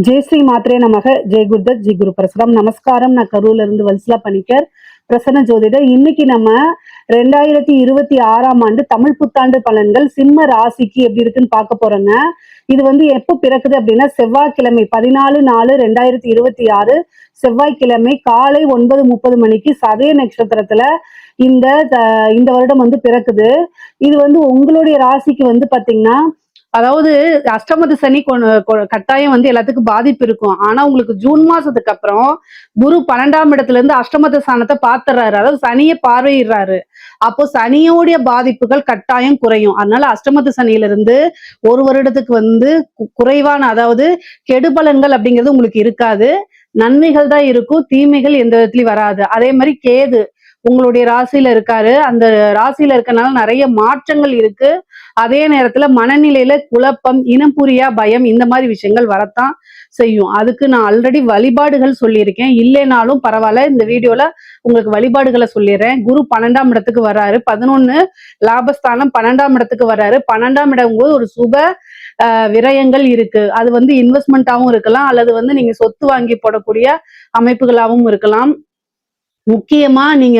ஜெய் ஸ்ரீ மாத்ரே நமக. ஜெய் குருதத் ஜெய் குரு பரசுராம். நமஸ்காரம். நான் கரூர்ல இருந்து வல்சலா பணிக்கர், பிரசன்ன ஜோதிடர். இன்னைக்கு நம்ம 2026ஆம் ஆண்டு தமிழ் புத்தாண்டு பலன்கள் சிம்ம ராசிக்கு எப்படி இருக்குன்னு பார்க்க போறோங்க. இது எப்போ பிறக்குது அப்படின்னா செவ்வாய்க்கிழமை 14/4/2026 செவ்வாய்க்கிழமை காலை 9:30 மணிக்கு சதய நட்சத்திரத்துல இந்த இந்த வருடம் பிறக்குது. இது உங்களுடைய ராசிக்கு பாத்தீங்கன்னா, அதாவது அஷ்டமத்து சனி கட்டாயம் எல்லாத்துக்கும் பாதிப்பு இருக்கும். ஆனா உங்களுக்கு ஜூன் மாசத்துக்கு அப்புறம் குரு 12ஆம் இடத்துல இருந்து அஷ்டமத்து ஸ்தானத்தை பாத்துறாரு, அதாவது சனியை பார்வையிடுறாரு. அப்போ சனியோடைய பாதிப்புகள் கட்டாயம் குறையும். அதனால அஷ்டமத்து சனியில இருந்து ஒரு வருடத்துக்கு குறைவான, அதாவது கெடுபலன்கள் அப்படிங்கிறது உங்களுக்கு இருக்காது. நன்மைகள் தான் இருக்கும், தீமைகள் எந்த விதத்துலயும் வராது. அதே மாதிரி கேது உங்களுடைய ராசியில இருக்காரு. அந்த ராசியில இருக்கனால நிறைய மாற்றங்கள் இருக்கு. அதே நேரத்துல மனநிலையில குழப்பம், இனம் புரியா பயம், இந்த மாதிரி விஷயங்கள் வரத்தான் செய்யும். அதுக்கு நான் ஆல்ரெடி வழிபாடுகள் சொல்லியிருக்கேன். இல்லைனாலும் பரவாயில்ல, இந்த வீடியோல உங்களுக்கு வழிபாடுகளை சொல்லிடுறேன். குரு 12ஆம் இடத்துக்கு வர்றாரு. 11 லாபஸ்தானம் 12ஆம் இடத்துக்கு வர்றாரு. 12ஆம் இடம் போது ஒரு சுப விரயங்கள் இருக்கு. அது இன்வெஸ்ட்மெண்ட்டாவும் இருக்கலாம், அல்லது நீங்க சொத்து வாங்கி போடக்கூடிய அமைப்புகளாகவும் இருக்கலாம். முக்கியமா நீங்க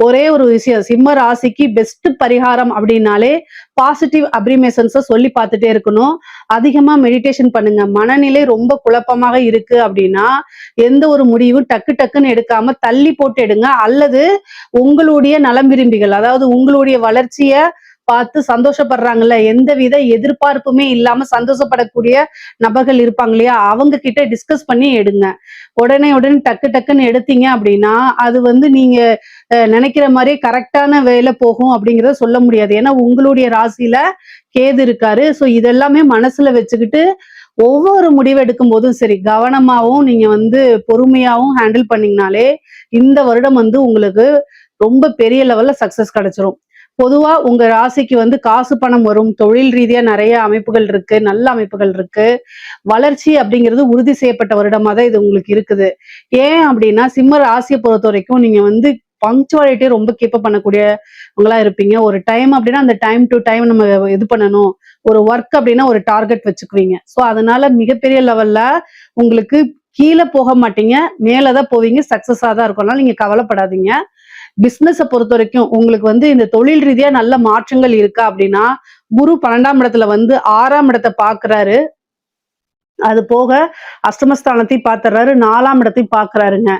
ஒரே ஒரு விஷயம், சிம்ம ராசிக்கு பெஸ்ட் பரிகாரம் அப்படின்னாலே பாசிட்டிவ் அப்ரிமேஷன்ஸை சொல்லி பார்த்துட்டே இருக்கணும். அதிகமா மெடிடேஷன் பண்ணுங்க. மனநிலை ரொம்ப குழப்பமாக இருக்கு அப்படின்னா எந்த ஒரு முடிவும் டக்கு டக்குன்னு எடுக்காம தள்ளி போட்டு எடுங்க. அல்லது உங்களுடைய நலம் விரும்பிகள், அதாவது உங்களுடைய வளர்ச்சியை பார்த்து சந்தோஷப்படுறாங்கல்ல, எந்தவித எதிர்பார்ப்புமே இல்லாம சந்தோஷப்படக்கூடிய நபர்கள் இருப்பாங்க இல்லையா, அவங்க கிட்ட டிஸ்கஸ் பண்ணி எடுங்க. உடனே டக்கு டக்குன்னு எடுத்தீங்க அப்படின்னா அது நீங்க நினைக்கிற மாதிரி கரெக்டான வேலை போகும் அப்படிங்கிறத சொல்ல முடியாது. ஏன்னா உங்களுடைய ராசியில கேது இருக்காரு. ஸோ இதெல்லாமே மனசுல வச்சுக்கிட்டு ஒவ்வொரு முடிவு எடுக்கும் போதும் சரி, கவனமாவும் நீங்க பொறுமையாவும் ஹேண்டில் பண்ணீங்கனாலே இந்த வருடம் உங்களுக்கு ரொம்ப பெரிய லெவல்ல சக்சஸ் கிடைச்சிரும். பொதுவா உங்க ராசிக்கு காசு பணம் வரும், தொழில் ரீதியா நிறைய அமைப்புகள் இருக்கு, நல்ல அமைப்புகள் இருக்கு. வளர்ச்சி அப்படிங்கிறது உறுதி செய்யப்பட்ட வருடமா தான் இது உங்களுக்கு இருக்குது. ஏன் அப்படின்னா சிம்ம ராசியை பொறுத்த வரைக்கும் நீங்க பங்க்சுவாலிட்டி ரொம்ப கீப் பண்ணக்கூடியவங்களா இருப்பீங்க. ஒரு டைம் அப்படின்னா அந்த டைம் டு டைம் நம்ம இது பண்ணணும். ஒரு ஒர்க் அப்படின்னா ஒரு டார்கெட் வச்சுக்குவீங்க. ஸோ அதனால மிகப்பெரிய லெவல்ல உங்களுக்கு கீழே போக மாட்டீங்க, மேலதான் போவீங்க. சக்சஸா தான் இருக்கும். நீங்க கவலைப்படாதீங்க. பிசினஸை பொறுத்த வரைக்கும் உங்களுக்கு இந்த தொழில் ரீதியா நல்ல மாற்றங்கள் இருக்கா அப்படின்னா, குரு 12ஆம் இடத்துல 6ஆம் இடத்தை பாக்குறாரு. அது போக அஷ்டமஸ்தானத்தையும் பாத்துறாரு, 4ஆம் இடத்தையும் பாக்குறாருங்க.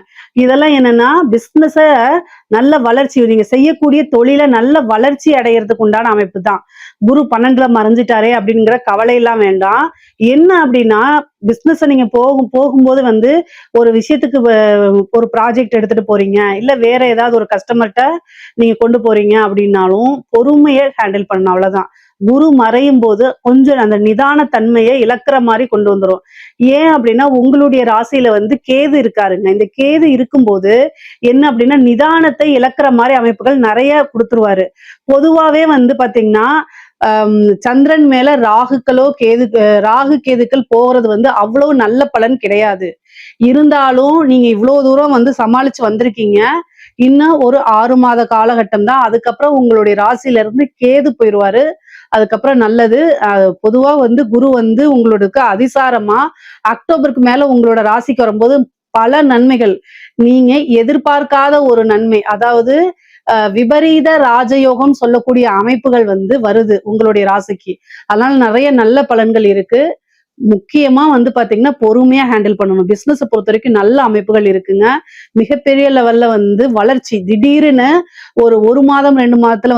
இதெல்லாம் என்னன்னா பிசினஸ நல்ல வளர்ச்சி, நீங்க செய்யக்கூடிய தொழில நல்ல வளர்ச்சி அடைகிறதுக்கு உண்டான அமைப்பு தான். குரு 12ல மறைஞ்சிட்டாரே அப்படிங்கிற கவலை எல்லாம் வேண்டாம். என்ன அப்படின்னா பிசினஸ் நீங்க போகும்போது ஒரு விஷயத்துக்கு ஒரு ப்ராஜெக்ட் எடுத்துட்டு போறீங்க, இல்ல வேற ஏதாவது ஒரு கஸ்டமர்கிட்ட நீங்க கொண்டு போறீங்க அப்படின்னாலும் பொறுமையை ஹேண்டில் பண்ணணும். அவ்வளவுதான். குரு மறையும் போது கொஞ்சம் அந்த நிதான தன்மையை இழக்கிற மாதிரி கொண்டு வந்துரும். ஏன் அப்படின்னா உங்களுடைய ராசியில கேது இருக்காருங்க. இந்த கேது இருக்கும்போது என்ன அப்படின்னா நிதானத்தை இழக்கிற மாதிரி அமைப்புகள் நிறைய கொடுத்துருவாரு. பொதுவாவே பாத்தீங்கன்னா சந்திரன் மேல ராகு கேதுக்கள் போறது அவ்வளவு நல்ல பலன் கிடையாது. இருந்தாலும் நீங்க இவ்வளவு தூரம் சமாளிச்சு வந்திருக்கீங்க. இன்னும் ஒரு 6 மாத காலகட்டம் தான். அதுக்கப்புறம் உங்களுடைய ராசியில இருந்து கேது போயிடுவாரு. அதுக்கப்புறம் நல்லது. பொதுவா குரு உங்களுக்கு அதிசாரமா அக்டோபருக்கு மேல உங்களோட ராசிக்கு வரும்போது பல நன்மைகள், நீங்க எதிர்பார்க்காத ஒரு நன்மை, அதாவது விபரீத ராஜயோகம் சொல்லக்கூடிய அமைப்புகள் வருது உங்களுடைய ராசிக்கு. அதனால நிறைய நல்ல பலன்கள் இருக்கு. முக்கியமா பாத்தீங்கன்னா பொறுமையா ஹேண்டில் பண்ணணும். பிசினஸ் பொறுத்த வரைக்கும் நல்ல அமைப்புகள் இருக்குங்க. மிகப்பெரிய லெவல்ல வளர்ச்சி திடீர்னு ஒரு மாதம் 2 மாதத்துல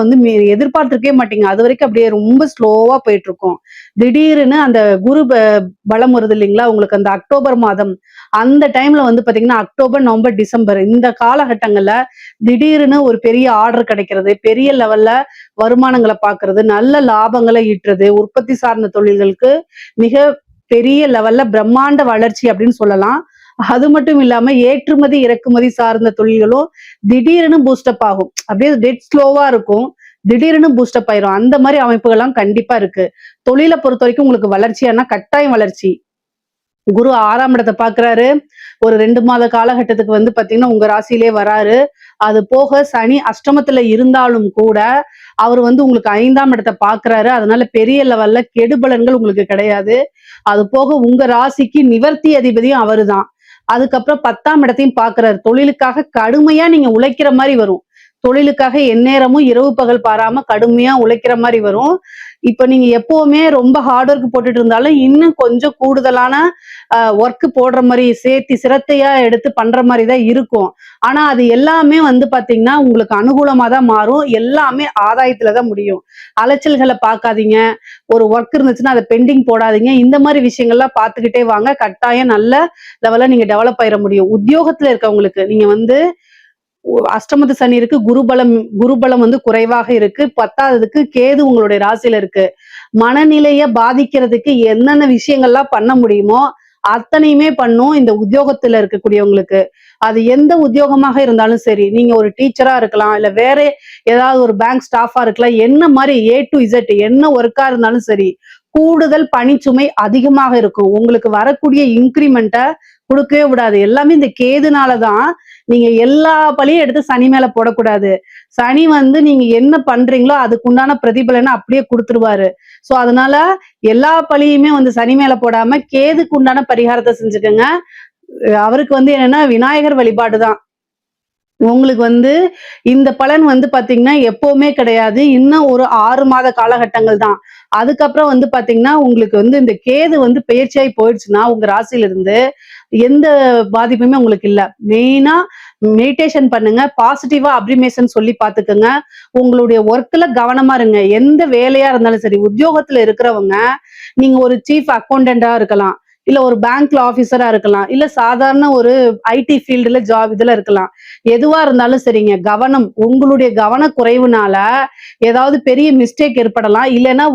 எதிர்பார்த்திருக்கவே மாட்டீங்க. அது வரைக்கும் அப்படியே ரொம்ப ஸ்லோவா போயிட்டு இருக்கும். திடீர்னு அந்த குரு பலம் வருது இல்லைங்களா உங்களுக்கு, அந்த அக்டோபர் மாதம் அந்த டைம்ல பாத்தீங்கன்னா அக்டோபர், நவம்பர், டிசம்பர் இந்த காலகட்டங்கள்ல திடீர்னு ஒரு பெரிய ஆர்டர் கிடைக்கிறது, பெரிய லெவல்ல வருமானங்களை பாக்குறது, நல்ல லாபங்களை ஈட்டுறது, உற்பத்தி சார்ந்த தொழில்களுக்கு மிக பெரிய லெவல்ல பிரம்மாண்ட வளர்ச்சி அப்படின்னு சொல்லலாம். அது மட்டும் இல்லாம ஏற்றுமதி இறக்குமதி சார்ந்த தொழில்களும் திடீர்னு பூஸ்டப் ஆகும். அப்படியே டெட் ஸ்லோவா இருக்கும், திடீர்னு பூஸ்டப் ஆயிரும். அந்த மாதிரி அமைப்புகள்லாம் கண்டிப்பா இருக்கு. தொழிலை பொறுத்த வரைக்கும் உங்களுக்கு வளர்ச்சியானா கட்டாயம் வளர்ச்சி. குரு 6ஆம் இடத்தை பாக்குறாரு. ஒரு 2 மாத காலகட்டத்துக்கு பாத்தீங்கன்னா உங்க ராசியிலே வராரு. அது போக சனி அஷ்டமத்துல இருந்தாலும் கூட அவர் வந்து உங்களுக்கு 5ஆம் இடத்தை பார்க்கிறாரு. அதனால பெரிய லெவல்ல கெடுபலன்கள் உங்களுக்கு கிடையாது. அது போக உங்க ராசிக்கு நிவர்த்தி அதிபதியும் அவருதான். அதுக்கப்புறம் 10ஆம் இடத்தையும் பார்க்கிறாரு. தொழிலுக்காக கடுமையா நீங்க உழைக்கிற மாதிரி வரும். தொழிலுக்காக எந்நேரமும் இரவு பகல் பாராம கடுமையா உழைக்கிற மாதிரி வரும். இப்ப நீங்க எப்பவுமே ரொம்ப ஹார்ட் ஒர்க் போட்டுட்டு இருந்தாலும் இன்னும் கொஞ்சம் கூடுதலான ஒர்க் போடுற மாதிரி சேர்த்து சிரத்தையா எடுத்து பண்ற மாதிரி தான் இருக்கும். ஆனா அது எல்லாமே வந்து பாத்தீங்கன்னா உங்களுக்கு அனுகூலமா தான் மாறும். எல்லாமே ஆதாயத்துலதான் முடியும். அலைச்சல்களை பார்க்காதீங்க. ஒரு ஒர்க் இருந்துச்சுன்னா அதை பெண்டிங் போடாதீங்க. இந்த மாதிரி விஷயங்கள்லாம் பார்த்துக்கிட்டே வாங்க. கட்டாயம் நல்ல லெவல்ல நீங்க டெவலப் ஆயிட முடியும். உத்தியோகத்துல இருக்கவங்களுக்கு நீங்க வந்து அஷ்டமத்து சனி இருக்கு, குருபலம் வந்து குறைவாக இருக்கு. 10வதுக்கு கேது உங்களுடைய ராசியில இருக்கு. மனநிலைய பாதிக்கிறதுக்கு என்னென்ன விஷயங்கள்லாம் பண்ண முடியுமோ அத்தனையுமே பண்ணும் இந்த உத்தியோகத்துல இருக்கக்கூடியவங்களுக்கு. அது எந்த உத்தியோகமாக இருந்தாலும் சரி, நீங்க ஒரு டீச்சரா இருக்கலாம், இல்ல வேற ஏதாவது ஒரு பேங்க் ஸ்டாஃபா இருக்கலாம், என்ன மாதிரி A to Z என்ன ஒர்க்கா இருந்தாலும் சரி, கூடுதல் பணிச்சுமை அதிகமாக இருக்கும். உங்களுக்கு வரக்கூடிய இன்கிரிமெண்ட்டை கொடுக்கவே விடாது. எல்லாமே இந்த கேதுனாலதான். நீங்க எல்லா பழியும் எடுத்து சனி மேல போடக்கூடாது. சனி வந்து நீங்க என்ன பண்றீங்களோ அதுக்கு உண்டான பிரதிபலனை அப்படியே கொடுத்துருவாரு. சோ அதனால எல்லா பழியுமே வந்து சனி மேல போடாம கேதுக்கு உண்டான பரிகாரத்தை செஞ்சுக்கோங்க. அவருக்கு வந்து என்னன்னா விநாயகர் வழிபாடுதான். உங்களுக்கு வந்து இந்த பலன் வந்து பாத்தீங்கன்னா எப்பவுமே கிடையாது. இன்னும் ஒரு 6 மாத காலகட்டங்கள் தான். அதுக்கப்புறம் வந்து பாத்தீங்கன்னா உங்களுக்கு வந்து இந்த கேது வந்து பெயர்ச்சியாகி போயிடுச்சுன்னா உங்க ராசியில இருந்து எந்த பாதிப்புமே உங்களுக்கு இல்ல. மெயினா மெடிடேஷன் பண்ணுங்க. பாசிட்டிவா அப்ரிமேஷன் சொல்லி பாத்துக்கோங்க. உங்களுடைய ஒர்க்ல கவனமா இருங்க. எந்த வேலையா இருந்தாலும் சரி, உத்தியோகத்துல இருக்கிறவங்க நீங்க ஒரு சீஃப் அக்கௌண்டண்டா இருக்கலாம், இல்ல ஒரு பேங்க்ல ஆபீசரா இருக்கலாம், இல்ல சாதாரண ஒரு ஐடி ஃபீல்டுல ஜாப் இதுல இருக்கலாம். எதுவா இருந்தாலும் சரிங்க, கவனம். உங்களுடைய கவன குறைவுனால ஏதாவது பெரிய மிஸ்டேக் ஏற்படலாம். இல்லைன்னா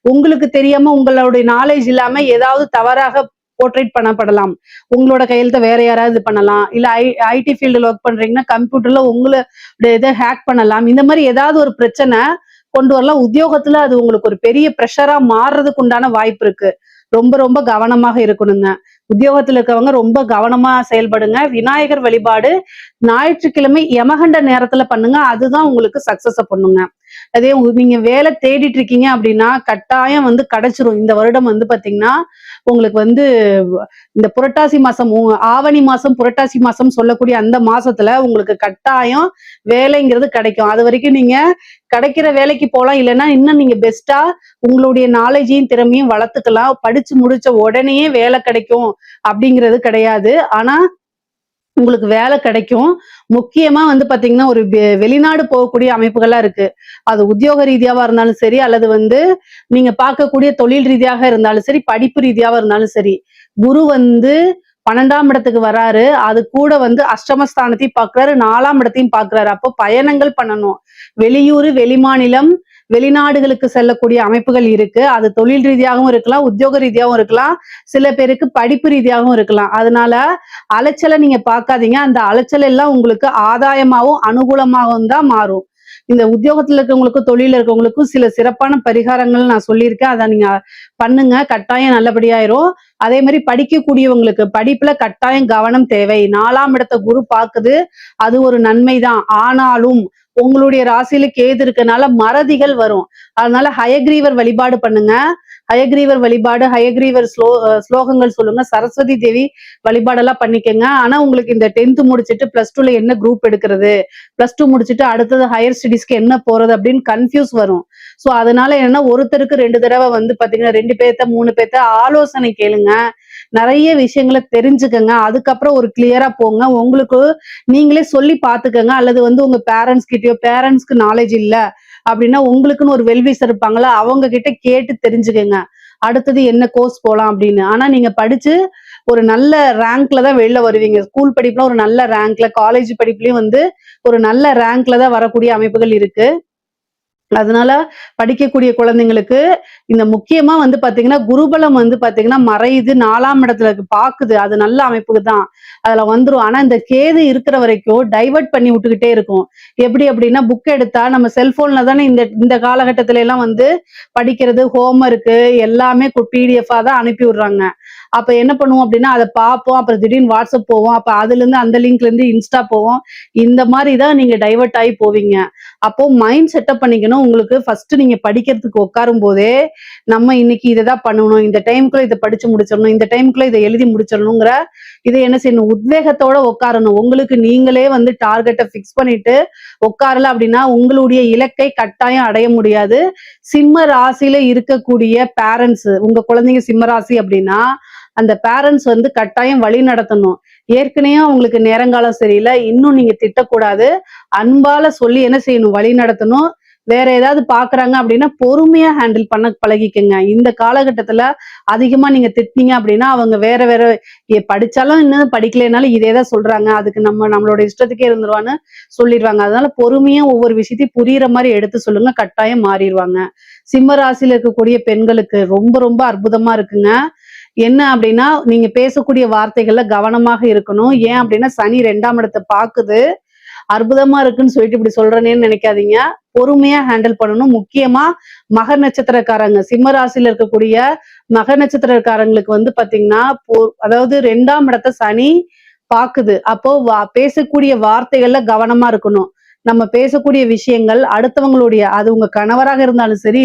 உங்களுக்கு தெரியாம உங்களுடைய நாலேஜ் இல்லாம ஏதாவது தவறாக போர்ட்ரேட் பண்ணப்படலாம். உங்களோட கையெழுத்தை வேற யாராவது பண்ணலாம். இல்ல ஐடி ஃபீல்டுல ஒர்க் பண்றீங்கன்னா கம்ப்யூட்டர்ல உங்களுடைய இதை ஹேக் பண்ணலாம். இந்த மாதிரி ஏதாவது ஒரு பிரச்சனை கொண்டு வரலாம். உத்தியோகத்துல அது உங்களுக்கு ஒரு பெரிய ப்ரெஷரா மாறுறதுக்கு உண்டான வாய்ப்பு இருக்கு. ரொம்ப ரொம்ப கவனமாக இருக்கணுங்க. உத்தியோகத்துல இருக்கவங்க ரொம்ப கவனமா செயல்படுங்க. விநாயகர் வழிபாடு ஞாயிற்றுக்கிழமை யமகண்ட நேரத்துல பண்ணுங்க. அதுதான் உங்களுக்கு சக்சஸ பண்ணுங்க. அதே நீங்க வேலை தேடிட்டு இருக்கீங்க அப்படின்னா கட்டாயம் வந்து கிடைச்சிரும். இந்த வருடம் வந்து பாத்தீங்கன்னா உங்களுக்கு வந்து இந்த புரட்டாசி மாசம், ஆவணி மாசம், புரட்டாசி மாசம் சொல்லக்கூடிய அந்த மாசத்துல உங்களுக்கு கட்டாயம் வேலைங்கிறது கிடைக்கும். அது வரைக்கும் நீங்க கிடைக்கிற வேலைக்கு போலாம். இல்லைன்னா இன்னும் நீங்க பெஸ்டா உங்களுடைய நாலேஜையும் திறமையும் வளர்த்துக்கலாம். படிச்சு முடிச்ச உடனே வேலை கிடைக்கும் அப்படிங்கிறது கிடையாது. ஆனா உங்களுக்கு வேலை கிடைக்கும். முக்கியமா வந்து பாத்தீங்கன்னா ஒரு வெளிநாடு போகக்கூடிய அமைப்புகள்லாம் இருக்கு. அது உத்தியோக ரீதியாவா இருந்தாலும் சரி, அல்லது வந்து நீங்க பார்க்கக்கூடிய தொழில் ரீதியாக இருந்தாலும் சரி, படிப்பு ரீதியாவா இருந்தாலும் சரி. குரு வந்து 12ஆம் இடத்துக்கு வராரு. அது கூட வந்து அஷ்டமஸ்தானத்தையும் பார்க்கிறாரு, 4ஆம் இடத்தையும் பார்க்கிறாரு. அப்போ பயணங்கள் பண்ணணும். வெளியூர், வெளிமாநிலம், வெளிநாடுகளுக்கு செல்லக்கூடிய அமைப்புகள் இருக்கு. அது தொழில் ரீதியாகவும் இருக்கலாம், உத்தியோக ரீதியாகவும் இருக்கலாம், சில பேருக்கு படிப்பு ரீதியாகவும் இருக்கலாம். அதனால அலைச்சலை நீங்க பார்க்காதீங்க. அந்த அலைச்சல் எல்லாம் உங்களுக்கு ஆதாயமாகவும் அனுகூலமாகவும் தான் மாறும். இந்த உத்தியோகத்துல இருக்கவங்களுக்கும் தொழில இருக்கவங்களுக்கும் சில சிறப்பான பரிகாரங்கள் நான் சொல்லியிருக்கேன். அதை நீங்க பண்ணுங்க. கட்டாயம் நல்லபடியாயிரும். அதே மாதிரி படிக்கக்கூடியவங்களுக்கு படிப்புல கட்டாயம் கவனம் தேவை. 4ஆம் இடத்தை குரு பாக்குது. அது ஒரு நன்மைதான். ஆனாலும் உங்களுடைய ராசியில கேது இருக்கனால மறதிகள் வரும். அதனால ஹயக்ரீவர் வழிபாடு பண்ணுங்க. ஹயக்ரீவர் வழிபாடு, ஹயக்ரீவர் ஸ்லோகங்கள் சொல்லுங்க. சரஸ்வதி தேவி வழிபாடெல்லாம் பண்ணிக்கங்க. ஆனா உங்களுக்கு இந்த 10th முடிச்சுட்டு +2ல என்ன குரூப் எடுக்கிறது, +2 முடிச்சுட்டு அடுத்தது ஹையர் ஸ்டடீஸ்க்கு என்ன போறது அப்படின்னு கன்ஃபியூஸ் வரும். சோ அதனால என்னன்னா ஒருத்தருக்கு 2 தடவை வந்து பாத்தீங்கன்னா 2 பேர்த்த 3 பேர்த்த ஆலோசனை கேளுங்க. நிறைய விஷயங்களை தெரிஞ்சுக்கங்க. அதுக்கப்புறம் ஒரு கிளியரா போங்க. உங்களுக்கு நீங்களே சொல்லி பாத்துக்கங்க. அல்லது வந்து உங்க பேரண்ட்ஸ்க்கு நாலேஜ் இல்ல அப்படின்னா உங்களுக்குன்னு ஒரு வெல்விசர் இருப்பாங்களா, அவங்க கிட்ட கேட்டு தெரிஞ்சுக்கங்க. அடுத்தது என்ன கோர்ஸ் போலாம் அப்படின்னு. ஆனா நீங்க படிச்சு ஒரு நல்ல ரேங்க்ல தான் வெளில வருவீங்க. ஸ்கூல் படிப்புல ஒரு நல்ல ரேங்க்ல, காலேஜ் படிப்புலயும் வந்து ஒரு நல்ல ரேங்க்ல தான் வரக்கூடிய அமைப்புகள் இருக்கு. அதனால படிக்கக்கூடிய குழந்தைங்களுக்கு இந்த முக்கியமா வந்து பாத்தீங்கன்னா குருபலம் வந்து பாத்தீங்கன்னா மறையுது, 4ஆம் இடத்துல பாக்குது. அது நல்ல அமைப்புக்கு தான் அதுல வந்துரும். ஆனா இந்த கேது இருக்கிற வரைக்கும் டைவர்ட் பண்ணி விட்டுக்கிட்டே இருக்கும். எப்படி அப்படின்னா புக் எடுத்தா நம்ம செல்போன்ல தானே இந்த இந்த காலகட்டத்தில எல்லாம் வந்து படிக்கிறது, ஹோம்ஒர்க்கு எல்லாமே PDF தான் அனுப்பி விடுறாங்க. அப்ப என்ன பண்ணுவோம் அப்படின்னா அதை பார்ப்போம், அப்புறம் திடீர்னு வாட்ஸ்அப் போவோம், அப்ப அதுல இருந்து அந்த லிங்க்ல இருந்து இன்ஸ்டா போவோம். இந்த மாதிரி தான் நீங்க டைவர்ட் ஆகி போவீங்க. அப்போ மைண்ட் செட்டப் பண்ணிக்கணும். உங்களுக்கு ஃபர்ஸ்ட் நீங்க படிக்கிறதுக்கு உட்காரும் போதே நம்ம இன்னைக்கு இதைதான் பண்ணணும், இந்த டைமுக்குள்ள இதை படிச்சு முடிச்சிடணும், இந்த டைமுக்குள்ள இதை எழுதி முடிச்சிடணுங்கிற இதை என்ன செய்யணும், உத்வேகத்தோட உட்காரணும். உங்களுக்கு நீங்களே வந்து டார்கெட்டை ஃபிக்ஸ் பண்ணிட்டு உட்காரல அப்படின்னா உங்களுடைய இலக்கை கட்டாயம் அடைய முடியாது. சிம்ம ராசியில இருக்கக்கூடிய பேரண்ட்ஸ், உங்க குழந்தைங்க சிம்ம ராசி அப்படின்னா அந்த பேரண்ட்ஸ் வந்து கட்டாயம் வழி நடத்தணும். ஏற்கனவே உங்களுக்கு நேரங்காலம் சரியில்லை, இன்னும் நீங்க திட்டக்கூடாது. அன்பால சொல்லி என்ன செய்யணும், வழி நடத்தணும். வேற ஏதாவது பாக்குறாங்க அப்படின்னா பொறுமையா ஹேண்டில் பண்ண பழகிக்கங்க. இந்த காலகட்டத்துல அதிகமா நீங்க திட்டினீங்க அப்படின்னா அவங்க வேற வேற படிச்சாலும் இன்னும் படிக்கலைனாலும் இதேதான் சொல்றாங்க, அதுக்கு நம்மளோட இஷ்டத்துக்கே இருந்துருவான்னு சொல்லிடுவாங்க. அதனால பொறுமையா ஒவ்வொரு விஷயத்தையும் புரியுற மாதிரி எடுத்து சொல்லுங்க, கட்டாயம் மாறிடுவாங்க. சிம்ம ராசியில இருக்கக்கூடிய பெண்களுக்கு ரொம்ப ரொம்ப அற்புதமா இருக்குங்க. என்ன அப்படின்னா நீங்க பேசக்கூடிய வார்த்தைகள்ல கவனமாக இருக்கணும். ஏன் அப்படின்னா சனி 2ஆம் இடத்தை பாக்குது. அற்புதமா இருக்குன்னு சொல்லிட்டு இப்படி சொல்றேன்னு நினைக்காதீங்க. பொறுமையா ஹேண்டில் பண்ணணும். முக்கியமா மகர் நட்சத்திரக்காரங்க, சிம்ம ராசியில இருக்கக்கூடிய மகர் நட்சத்திரக்காரங்களுக்கு வந்து பாத்தீங்கன்னா அதாவது 2ஆம் இடத்தை சனி பாக்குது. அப்போ பேசக்கூடிய வார்த்தைகள்ல கவனமா இருக்கணும். நம்ம பேசக்கூடிய விஷயங்கள் அடுத்தவங்களுடைய, அது உங்க கணவராக இருந்தாலும் சரி,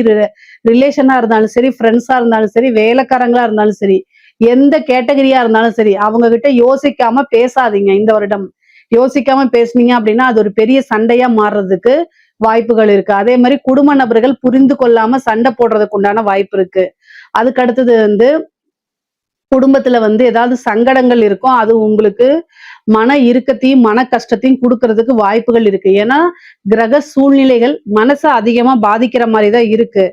ரிலேஷனா இருந்தாலும் சரி, ஃப்ரெண்ட்ஸா இருந்தாலும் சரி, வேலைக்காரங்களா இருந்தாலும் சரி, எந்த கேட்டகரியா இருந்தாலும் சரி, அவங்க கிட்ட யோசிக்காம பேசாதீங்க. இந்த வருடம் யோசிக்காம பேசுனீங்க அப்படின்னா அது ஒரு பெரிய சண்டையா மாறுறதுக்கு வாய்ப்புகள் இருக்கு. அதே மாதிரி குடும்ப நபர்கள் புரிந்து கொள்ளாம சண்டை போடுறதுக்கு உண்டான வாய்ப்பு இருக்கு. அதுக்கு அடுத்தது வந்து குடும்பத்துல வந்து ஏதாவது சங்கடங்கள் இருக்கும், அது உங்களுக்கு மன இறுக்கத்தையும் மன கஷ்டத்தையும் கொடுக்கறதுக்கு வாய்ப்புகள் இருக்கு. ஏன்னா கிரக சூழ்நிலைகள் மனசை அதிகமா பாதிக்கிற மாதிரிதான் இருக்கு.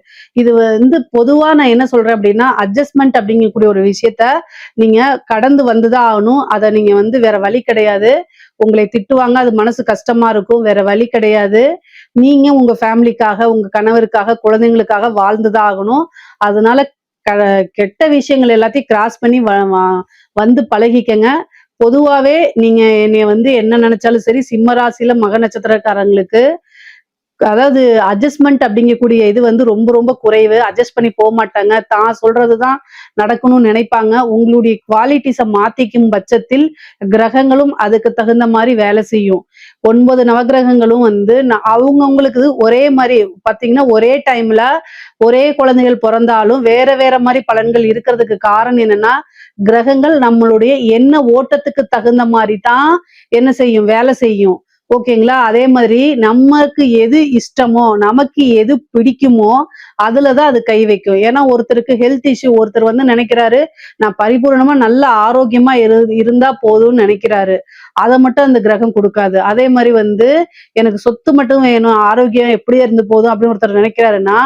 இது வந்து பொதுவா நான் என்ன சொல்றேன் அப்படின்னா அட்ஜஸ்ட்மெண்ட் அப்படிங்கக்கூடிய ஒரு விஷயத்த நீங்க கடந்து வந்துதான் ஆகணும். அதை நீங்க வந்து வேற வழி கிடையாது. உங்களை திட்டுவாங்க, அது மனசு கஷ்டமா இருக்கும், வேற வழி கிடையாது. நீங்க உங்க ஃபேமிலிக்காக, உங்க கணவருக்காக, குழந்தைங்களுக்காக வாழ்ந்துதான் ஆகணும். அதனால கெட்ட விஷயங்கள் எல்லாத்தையும் கிராஸ் பண்ணி வந்து பழகிக்கங்க. பொதுவாவே நீங்க என்னைய வந்து என்ன நினைச்சாலும் சரி, சிம்ம ராசியில மக நட்சத்திரக்காரங்களுக்கு அதாவது அட்ஜஸ்ட்மெண்ட் அப்படிங்கக்கூடிய இது வந்து ரொம்ப ரொம்ப குறைவு. அட்ஜஸ்ட் பண்ணி போக மாட்டாங்க. தான் சொல்றதுதான் நடக்கணும்னு நினைப்பாங்க. உங்களுடைய குவாலிட்டிஸை மாத்திக்கும் பட்சத்தில் கிரகங்களும் அதுக்கு தகுந்த மாதிரி வேலை செய்யும். 9 நவகிரகங்களும் வந்து அவங்கவுங்களுக்கு ஒரே மாதிரி பாத்தீங்கன்னா ஒரே டைம்ல ஒரே குழந்தைகள் பிறந்தாலும் வேற வேற மாதிரி பலன்கள் இருக்கிறதுக்கு காரணம் என்னன்னா கிரகங்கள் நம்மளுடைய எண்ண ஓட்டத்துக்கு தகுந்த மாதிரி தான் என்ன செய்யும், வேலை செய்யும். ஓகேங்களா? அதே மாதிரி நமக்கு எது இஷ்டமோ, நமக்கு எது பிடிக்குமோ அதுலதான் அது கை வைக்கும். ஏன்னா ஒருத்தருக்கு ஹெல்த் இஷ்யூ, ஒருத்தர் வந்து நினைக்கிறாரு நான் பரிபூர்ணமா நல்ல ஆரோக்கியமா இருந்தா போதும்னு நினைக்கிறாரு. அதை மட்டும் அந்த கிரகம் கொடுக்காது. அதே மாதிரி வந்து எனக்கு சொத்து மட்டும் வேணும், ஆரோக்கியம் எப்படியே இருந்து போதும் அப்படின்னு ஒருத்தர் நினைக்கிறாருன்னா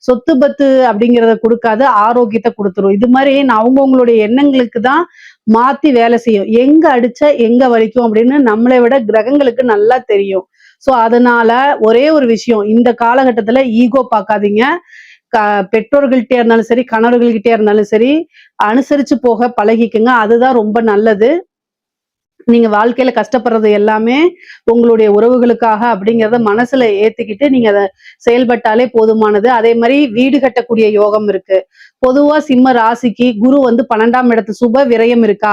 சொத்து பத்து அப்படிங்கிறத கொடுக்காது, ஆரோக்கியத்தை கொடுத்துரும். இது மாதிரி அவங்கவுங்களுடைய எண்ணங்களுக்கு தான் மாத்தி வேலை செய்யும். எங்க அடிச்சா எங்க வலிக்கும் அப்படின்னு நம்மளை விட கிரகங்களுக்கு நல்லா தெரியும். சோ அதனால ஒரே ஒரு விஷயம், இந்த காலகட்டத்துல ஈகோ பார்க்காதீங்க. பெற்றோர்கள்கிட்டே இருந்தாலும் சரி, கணவர்கள்கிட்டே இருந்தாலும் சரி, அனுசரிச்சு போக பழகிக்குங்க. அதுதான் ரொம்ப நல்லது. நீங்க வாழ்க்கையில கஷ்டப்படுறது எல்லாமே உங்களுடைய உறவுகளுக்காக அப்படிங்கிறத மனசுல ஏத்துக்கிட்டு நீங்க அதை செயல்பட்டாலே போதுமானது. அதே மாதிரி வீடு கட்டக்கூடிய யோகம் இருக்கு. பொதுவா சிம்ம ராசிக்கு குரு வந்து 12ஆம் இடத்து சுப விரயம் இருக்கா,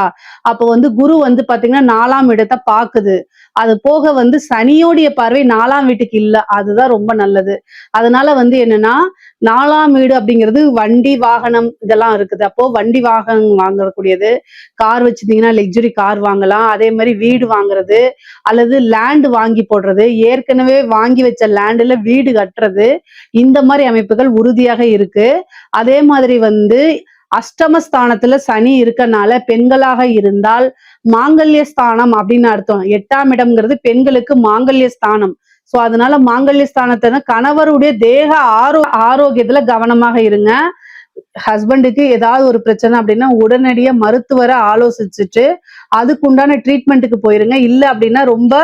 அப்ப வந்து குரு வந்து பாத்தீங்கன்னா 4ஆம் இடத்தை பாக்குது. அது போக வந்து சனியோடைய பார்வை 4ஆம் வீட்டுக்கு இல்ல, அதுதான் ரொம்ப நல்லது. அதனால வந்து என்னன்னா 4ஆம் வீடு அப்படிங்கிறது வண்டி வாகனம் இதெல்லாம் இருக்குது. அப்போ வண்டி வாகனம் வாங்கக்கூடியது, கார் வச்சிருந்தீங்கன்னா லக்ஸுரி கார் வாங்கலாம். அதே மாதிரி வீடு வாங்குறது அல்லது லேண்ட் வாங்கி போடுறது, ஏற்கனவே வாங்கி வச்ச லேண்ட்ல வீடு கட்டுறது, இந்த மாதிரி அமைப்புகள் உறுதியாக இருக்கு. அதே மாதிரி வந்து அஷ்டமஸ்தானத்துல சனி இருக்கனால பெண்களாக இருந்தால் மாங்கல்ய ஸ்தானம் அப்படின்னு அர்த்தம். 8ஆம் இடம்ங்கிறது பெண்களுக்கு மாங்கல்ய ஸ்தானம். சோ அதனால மாங்கல்ய ஸ்தானத்தை கணவருடைய தேக ஆரோக்கியத்துல கவனமாக இருங்க. ஹஸ்பண்டுக்கு ஏதாவது ஒரு பிரச்சனை அப்படின்னா உடனடியா மருத்துவரை ஆலோசிச்சுட்டு அதுக்குண்டான ட்ரீட்மெண்ட்டுக்கு போயிருங்க. இல்ல அப்படின்னா ரொம்ப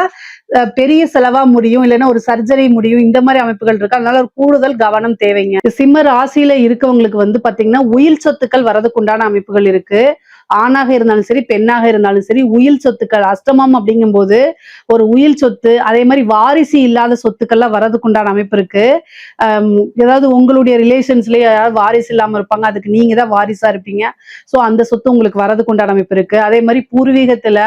பெரிய செலவா முடியும், இல்லைன்னா ஒரு சர்ஜரி முடியும். இந்த மாதிரி அமைப்புகள் இருக்கு. அதனால ஒரு கூடுதல் கவனம் தேவைங்க. சிம்ம ராசியில இருக்கவங்களுக்கு வந்து பாத்தீங்கன்னா உயிர் சொத்துக்கள் வரதுக்குண்டான அமைப்புகள் இருக்கு. ஆணாக இருந்தாலும் சரி, பெண்ணாக இருந்தாலும் சரி, உயில் சொத்துக்கள் அஷ்டமம் அப்படிங்கும்போது ஒரு உயில் சொத்து, அதே மாரி வாரிசு இல்லாத சொத்துக்கள்லாம் வர்றதுக்கு உண்டான அமைப்பு இருக்கு. அம் ஏதாவது உங்களுடைய ரிலேஷன்ஸ்லயே யாராவது வாரிசு இல்லாம இருப்பாங்க. அதுக்கு நீங்க தான் வாரிசா இருப்பீங்க. ஸோ அந்த சொத்து உங்களுக்கு வர்றதுக்கு உண்டான அமைப்பு இருக்கு. அதே மாரி பூர்வீகத்துல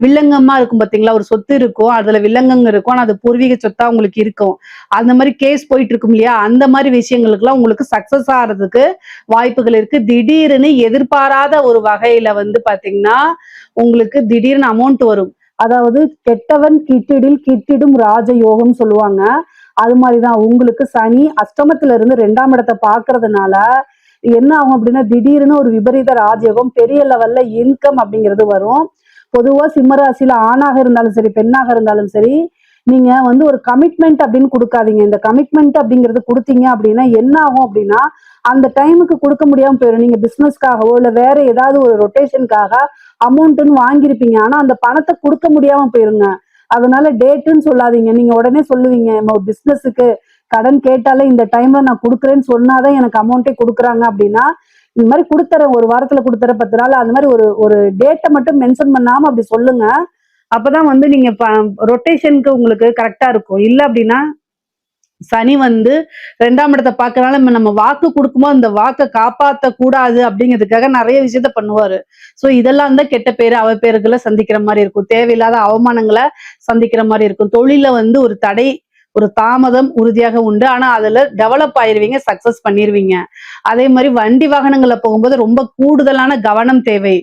வில்லங்கமா இருக்கும் பார்த்தீங்களா? ஒரு சொத்து இருக்கும். அதுல வில்லங்கங்க இருக்கும். ஆனா அது பூர்வீக சொத்தா உங்களுக்கு இருக்கும். அந்த மாரி கேஸ் போயிட்டு இருக்கும் இல்லையா? அந்த மாரி விஷயங்களுக்கெல்லாம் உங்களுக்கு சக்சஸ் ஆறதுக்கு வாய்ப்புகள் இருக்கு. திடீர்னு எதிர்பாராத ஒரு வகையில வந்து பார்த்தீங்கன்னா, உங்களுக்கு திடீர்னு அமௌண்ட் வரும். அதாவது கெட்டவன் கிட்டிடில் கிட்டிடும் ராஜயோகம் சொல்லுவாங்க. அது மாரிதான் உங்களுக்கு சனி அஷ்டமத்துல இருந்து 2ஆம் இடத்த பார்க்கறதுனால என்ன ஆகும் அப்படின்னா, திடீர்னு ஒரு விபரீத ராஜயோகம் பெரிய லெவல்ல இன்கம் அப்படிங்கிறது வரும். பொதுவா சிம்ம ராசியில ஆணாக இருந்தாலும் சரி, பெண்ணாக இருந்தாலும் சரி, நீங்க வந்து ஒரு கமிட்மெண்ட் அப்படின்னு குடுக்காதீங்க. இந்த கமிட்மெண்ட் அப்படிங்கிறது குடுத்தீங்க அப்படின்னா, என்ன ஆகும் அப்படின்னா, அந்த டைமுக்கு குடுக்க முடியாம போயிரும். நீங்க பிசினஸ்க்காகவோ, இல்ல வேற ஏதாவது ஒரு ரொட்டேஷனுக்காக அமௌண்ட்ன்னு வாங்கியிருப்பீங்க. ஆனா அந்த பணத்த குடுக்க முடியாம போயிருங்க. அதனால டேட்டுன்னு சொல்லாதீங்க. நீங்க உடனே சொல்லுவீங்க, "நம்ம பிசினஸுக்கு கடன் கேட்டாலே இந்த டைம்ல நான் குடுக்குறேன்னு சொன்னா தான் எனக்கு அமௌண்ட்டே குடுக்குறாங்க" அப்படின்னா, இந்த மாரி குடுத்துறேன் 1 வாரத்துல குடுத்துறேன் 10 நாள் அந்த மாரி ஒரு ஒரு டேட்ட மட்டும் மென்ஷன் பண்ணாம அப்படி சொல்லுங்க. அப்பதான் வந்து நீங்க ரொட்டேஷனுக்கு உங்களுக்கு கரெக்ட்டா இருக்கும். இல்ல அப்படின்னா, சனி வந்து 2ஆம் இடத்த பார்க்கறனால நம்ம வாக்கு குடுக்கும்போது அந்த வாக்க காப்பாத்தக் கூடாது அப்படிங்கிறதுக்காக நெறைய விஷயத்த பண்ணுவாரு. ஸோ இதெல்லாம் தான் கெட்ட பேரு, அவப்பேறுகள சந்திக்கிற மாரி இருக்கும். தேவையில்லாத அவமானங்கள சந்திக்கிற மாரி இருக்கும். தொழில்ல வந்து ஒரு தடை, ஒரு தாமதம் உறுதியாக உண்டு. ஆனா அதுல டெவலப் ஆயிருவீங்க, சக்சஸ் பண்ணிருவீங்க. அதே மாரி வண்டி வாகனங்கள்ல போகும்போது ரொம்ப கூடுதலான கவனம் தேவை.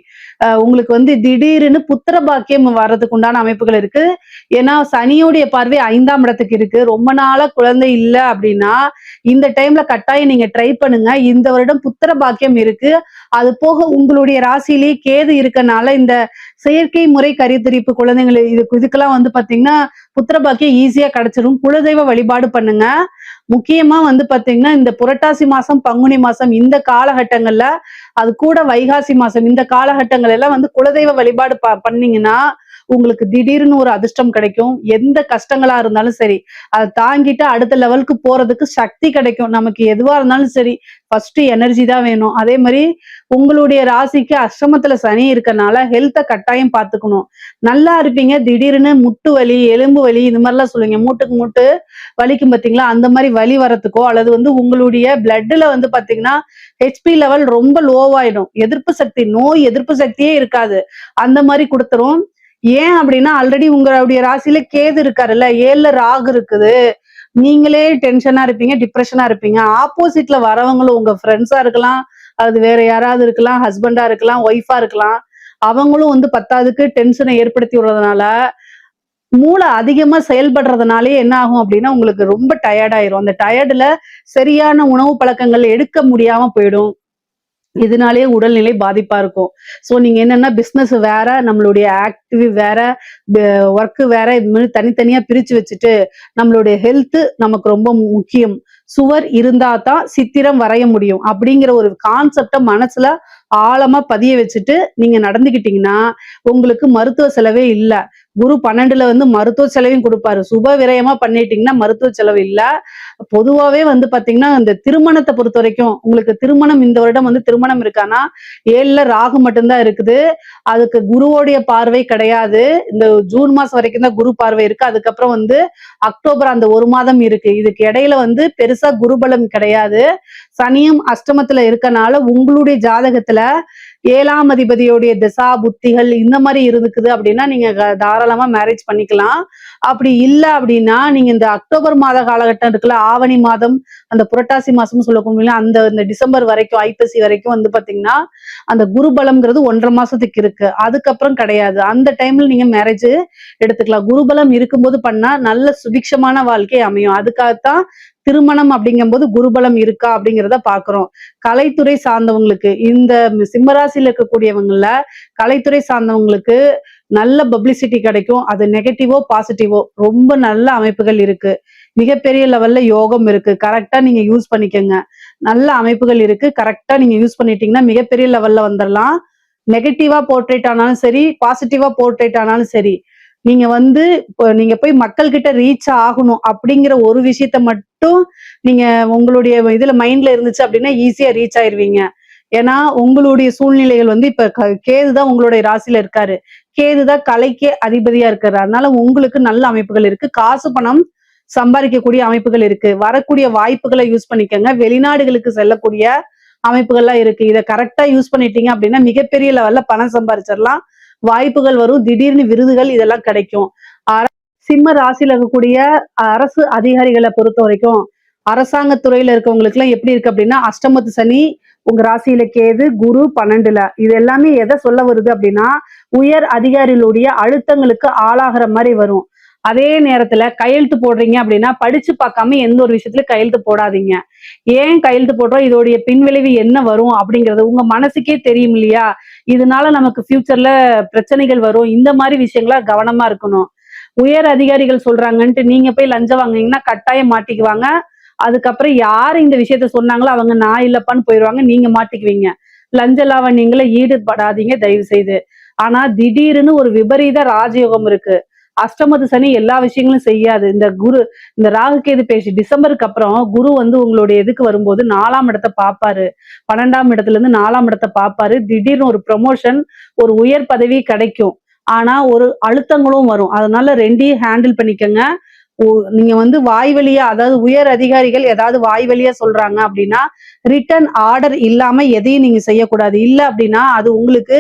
உங்களுக்கு வந்து திடீர்னு புத்திர பாக்கியம் வர்றதுக்கு உண்டான அமைப்புகள் இருக்கு. ஏன்னா சனியுடைய பார்வை 5ஆம் இடத்துக்கு இருக்கு. ரொம்ப நாளா குழந்தை இல்ல அப்படின்னா, இந்த டைம்ல கட்டாயம் நீங்க ட்ரை பண்ணுங்க. இந்த வருடம் புத்திர பாக்கியம் இருக்கு. அது போக உங்களுடைய ராசியிலேயே கேது இருக்கனால, இந்த செயற்கை முறை கருத்தரிப்பு குழந்தைகள் இதுக்கெல்லாம் வந்து பார்த்தீங்கன்னா, புத்திர பாக்கியம் ஈஸியா கிடைச்சிரும். குலதெய்வ வழிபாடு பண்ணுங்க. முக்கியமா வந்து பார்த்தீங்கன்னா, இந்த புரட்டாசி மாசம், பங்குனி மாசம் இந்த காலகட்டங்கள்ல, அது கூட வைகாசி மாசம் இந்த காலகட்டங்கள் எல்லாம் வந்து குலதெய்வ வழிபாடு பண்ணீங்கன்னா, உங்களுக்கு திடீர்னு ஒரு அதிர்ஷ்டம் கிடைக்கும். எந்த கஷ்டங்களா இருந்தாலும் சரி, அத தாங்கிட்டு அடுத்த லெவலுக்கு போறதுக்கு சக்தி கிடைக்கும். நமக்கு எதுவா இருந்தாலும் சரி, ஃபர்ஸ்ட் எனர்ஜி தான் வேணும். அதே மாரி உங்களுடைய ராசிக்கு அஷ்டமத்துல சனி இருக்கனால ஹெல்த்த கட்டாயம் பார்த்துக்கணும். நல்லா இருப்பீங்க. திடீர்னு முட்டு வலி, எலும்பு வலி இந்த மாரிலாம் சொல்லுவீங்க. மூட்டுக்கு மூட்டு வலிக்கும் பார்த்தீங்களா? அந்த மாரி வலி வரத்துக்கோ, அல்லது வந்து உங்களுடைய பிளட்ல வந்து பார்த்தீங்கன்னா, ஹெச்பி லெவல் ரொம்ப லோவாயிடும். எதிர்ப்பு சக்தி, நோய் எதிர்ப்பு சக்தியே இருக்காது. அந்த மாரி குடுத்துரும். ஏன் அப்படின்னா, ஆல்ரெடி உங்களுடைய ராசியில கேது இருக்காருல்ல, 7ல ராகு இருக்குது. நீங்களே டென்ஷனா இருப்பீங்க, டிப்ரஷனா இருப்பீங்க. ஆப்போசிட்ல வரவங்களும் உங்க ஃப்ரெண்ட்ஸா இருக்கலாம், அது வேற யாராவது இருக்கலாம், ஹஸ்பண்டா இருக்கலாம், ஒய்ஃபா இருக்கலாம். அவங்களும் வந்து பத்தாததுக்கு டென்ஷன ஏற்படுத்தி விடுறதுனால, மூளை அதிகமா செயல்படுறதுனாலயே என்ன ஆகும் அப்படின்னா, உங்களுக்கு ரொம்ப டயர்ட் ஆயிரும். அந்த டயர்டுல சரியான உணவு பழக்கங்கள் எடுக்க முடியாம போயிடும். இதனாலேயே உடல்நிலை பாதிப்பா இருக்கும். ஸோ நீங்க என்னன்னா பிசினஸ் வேற, நம்மளுடைய ஆக்டிவ் வேற, ஒர்க் வேற இது மாரி தனித்தனியா பிரிச்சு வச்சுட்டு, நம்மளுடைய ஹெல்த் நமக்கு ரொம்ப முக்கியம். சுவர் இருந்தா தான் சித்திரம் வரைய முடியும். அப்படிங்கிற ஒரு கான்செப்ட மனசுல ஆழமா பதிய வச்சுட்டு நீங்க நடந்துக்கிட்டீங்கன்னா, உங்களுக்கு மருத்துவ செலவே இல்ல. குரு 12ல வந்து மருத்துவ செலவையும் குடுப்பாரு. சுப விரயமா பண்ணிட்டீங்கன்னா மருத்துவ செலவு இல்ல. பொதுவாவே வந்து பாத்தீங்கன்னா, இந்த திருமணத்த பொறுத்தவரைக்கும், உங்களுக்கு திருமணம் இந்த வருடம் வந்து திருமணம் இருக்கான்னா, 7ல ராகு மட்டும் தான் இருக்குது. அதுக்கு குருவோடைய பார்வை கிடையாது. இந்த ஜூன் மாசம் வரைக்கும் தான் குரு பார்வை இருக்கு. அதுக்கப்புறம் வந்து அக்டோபர் அந்த 1 மாதம் இருக்கு. இதுக்கு இடையில வந்து பெருசா குருபலம் கிடையாது. சனியும் அஷ்டமத்துல இருக்கனால, உங்களுடைய ஜாதகத்துல 7ஆம் அதிபதியோடைய திசா, புத்திகள் இந்த மாரி இருக்குது அப்படின்னா, நீங்க தாராளமா மேரேஜ் பண்ணிக்கலாம். அப்படி இல்ல அப்படின்னா, நீங்க இந்த அக்டோபர் மாத காலகட்டம் இருக்குல்ல, ஆவணி மாதம், அந்த புரட்டாசி மாசம்னு சொல்லக்கூடிய அந்த இந்த டிசம்பர் வரைக்கும், ஐப்பசி வரைக்கும் வந்து பாத்தீங்கன்னா, அந்த குரு பலம்ங்கிறது 1 1/2 மாசத்துக்கு இருக்கு. அதுக்கப்புறம் கிடையாது. அந்த டைம்ல நீங்க மேரேஜ் எடுத்துக்கலாம். குருபலம் இருக்கும்போது பண்ணா நல்ல சுபிக்ஷமான வாழ்க்கை அமையும். அதுக்காகத்தான் திருமணம் அப்படிங்கும்போது குருபலம் இருக்கா அப்படிங்கிறத பாக்குறோம். கலைத்துறை சார்ந்தவங்களுக்கு இந்த சிம்மராசியில இருக்கக்கூடியவங்கல கலைத்துறை சார்ந்தவங்களுக்கு நல்ல பப்ளிசிட்டி கிடைக்கும். அது நெகட்டிவோ பாசிட்டிவோ ரொம்ப நல்ல அமைப்புகள் இருக்கு. மிகப்பெரிய லெவல்ல யோகம் இருக்கு. கரெக்டா நீங்க யூஸ் பண்ணிக்கங்க. நல்ல அமைப்புகள் இருக்கு. கரெக்டா நீங்க யூஸ் பண்ணிட்டீங்கன்னா மிகப்பெரிய லெவல்ல வந்துடலாம். நெகட்டிவா போர்ட்ரேட் ஆனாலும் சரி, பாசிட்டிவா போர்ட்ரேட் ஆனாலும் சரி, நீங்க வந்து நீங்க போய் மக்கள் கிட்ட ரீச் ஆகணும் அப்படிங்கிற ஒரு விஷயத்த மட்டும் நீங்க உங்களுடைய இதுல மைண்ட்ல இருந்துச்சு அப்படின்னா ஈஸியா ரீச் ஆயிருவீங்க. ஏன்னா உங்களுடைய சூழ்நிலைகள் வந்து இப்ப கேது தான் உங்களுடைய ராசியில இருக்காரு. கேது தான் கலைக்கே அதிபதியா இருக்காரு. அதனால உங்களுக்கு நல்ல அமைப்புகள் இருக்கு. காசு பணம் சம்பாதிக்கக்கூடிய அமைப்புகள் இருக்கு. வரக்கூடிய வாய்ப்புகளை யூஸ் பண்ணிக்கங்க. வெளிநாடுகளுக்கு செல்லக்கூடிய அமைப்புகள்லாம் இருக்கு. இதை கரெக்டா யூஸ் பண்ணிட்டீங்க அப்படின்னா மிகப்பெரிய லெவல்ல பணம் சம்பாதிச்சிடலாம். வாய்ப்புகள் வரும். திடீர்னு விருதுகள் இதெல்லாம் கிடைக்கும். சிம்ம ராசியில இருக்கக்கூடிய அரசு அதிகாரிகளை பொறுத்த வரைக்கும் அரசாங்க துறையில இருக்கவங்களுக்கு எல்லாம் எப்படி இருக்கு அப்படின்னா, அஷ்டமத்து சனி உங்க ராசியில கேது, குரு 12ல. இது எல்லாமே எதை சொல்ல வருது அப்படின்னா, உயர் அதிகாரிகளுடைய அழுத்தங்களுக்கு ஆளாகிற மாதிரி வரும். அதே நேரத்துல கையெழுத்து போடுறீங்க அப்படின்னா படிச்சு பார்க்காம எந்த ஒரு விஷயத்துல கையெழுத்து போடாதீங்க. ஏன் கையெழுத்து போடுறோம், இதோடைய பின்விளைவு என்ன வரும் அப்படிங்கிறது உங்க மனசுக்கே தெரியும் இல்லையா? இதனால நமக்கு ஃபியூச்சர்ல பிரச்சனைகள் வரும். இந்த மாதிரி விஷயங்கள கவனமா இருக்கணும். உயர் அதிகாரிகள் சொல்றாங்கன்ட்டு நீங்க போய் லஞ்சம் வாங்குனீங்கன்னா கட்டாயம் மாட்டிக்குவாங்க. அதுக்கப்புறம் யாரு இந்த விஷயத்த சொன்னாங்களோ அவங்க நான் இல்லப்பான்னு போயிடுவாங்க. நீங்க மாட்டிக்குவீங்க. லஞ்ச லாவண்யங்கள ஈடுபடாதீங்க தயவு செய்து. ஆனா திடீர்னு ஒரு விபரீத ராஜயோகம் இருக்கு. அஷ்டமத்து சனி எல்லா விஷயங்களும் செய்யாது. இந்த ராகு கேது பேசி டிசம்பருக்கு அப்புறம் குரு வந்து உங்களுடைய இதுக்கு வரும்போது 4ஆம் இடத்தை பார்ப்பாரு. 12ஆம் இடத்துல இருந்து 4ஆம் இடத்தை பார்ப்பாரு. திடீர்னு ஒரு ப்ரமோஷன், ஒரு உயர் பதவி கிடைக்கும். ஆனா ஒரு அழுத்தங்களும் வரும். அதனால 2யும் ஹேண்டில் பண்ணிக்கங்க. நீங்க வந்து வாய் வழியா, அதாவது உயர் அதிகாரிகள் ஏதாவது வாய் வழியா சொல்றாங்க அப்படின்னா ரிட்டன் ஆர்டர் இல்லாம எதையும் நீங்க செய்யக்கூடாது. இல்ல அப்படின்னா அது உங்களுக்கு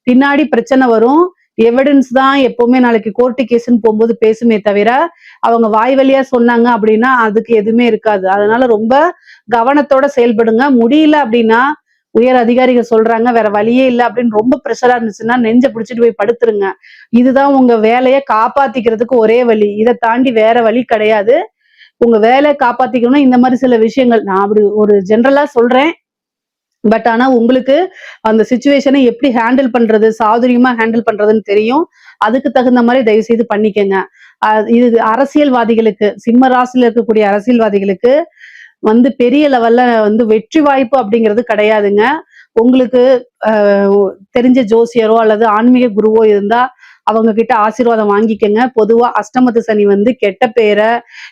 பின்னாடி பிரச்சனை வரும். எவிடன்ஸ் தான் எப்பவுமே நாளைக்கு கோர்ட்டு கேஸ்ன்னு போகும்போது பேசுமே தவிர அவங்க வாய் வழியா சொன்னாங்க அப்படின்னா அதுக்கு எதுவுமே இருக்காது. அதனால ரொம்ப கவனத்தோட செயல்படுங்க. முடியல அப்படின்னா உயர் அதிகாரிகள் சொல்றாங்க வேற வழியே இல்லை அப்படின்னு ரொம்ப ப்ரெஷரா இருந்துச்சுன்னா நெஞ்ச பிடிச்சிட்டு போய் படுத்துருங்க. இதுதான் உங்க வேலையை காப்பாத்திக்கிறதுக்கு ஒரே வழி. இதை தாண்டி வேற வழி கிடையாது. உங்க வேலையை காப்பாத்திக்கணும்னா இந்த மாதிரி சில விஷயங்கள் நான் அப்படி ஒரு ஜென்ரலா சொல்றேன். பட் ஆனா உங்களுக்கு அந்த சிச்சுவேஷனை எப்படி ஹேண்டில் பண்றது, சாதுரியமா ஹேண்டில் பண்றதுன்னு தெரியும். அதுக்கு தகுந்த மாதிரி தயவு செய்து பண்ணிக்கங்க. இது அரசியல்வாதிகளுக்கு, சிம்ம ராசியில இருக்கக்கூடிய அரசியல்வாதிகளுக்கு வந்து பெரிய லெவல்ல வந்து வெற்றி வாய்ப்பு அப்படிங்கிறது கிடையாதுங்க. உங்களுக்கு தெரிஞ்ச ஜோசியரோ அல்லது ஆன்மீக குருவோ இருந்தா அவங்க கிட்ட ஆசீர்வாதம் வாங்கிக்கங்க. பொதுவா அஷ்டமத்து சனி வந்து கெட்ட பேரை,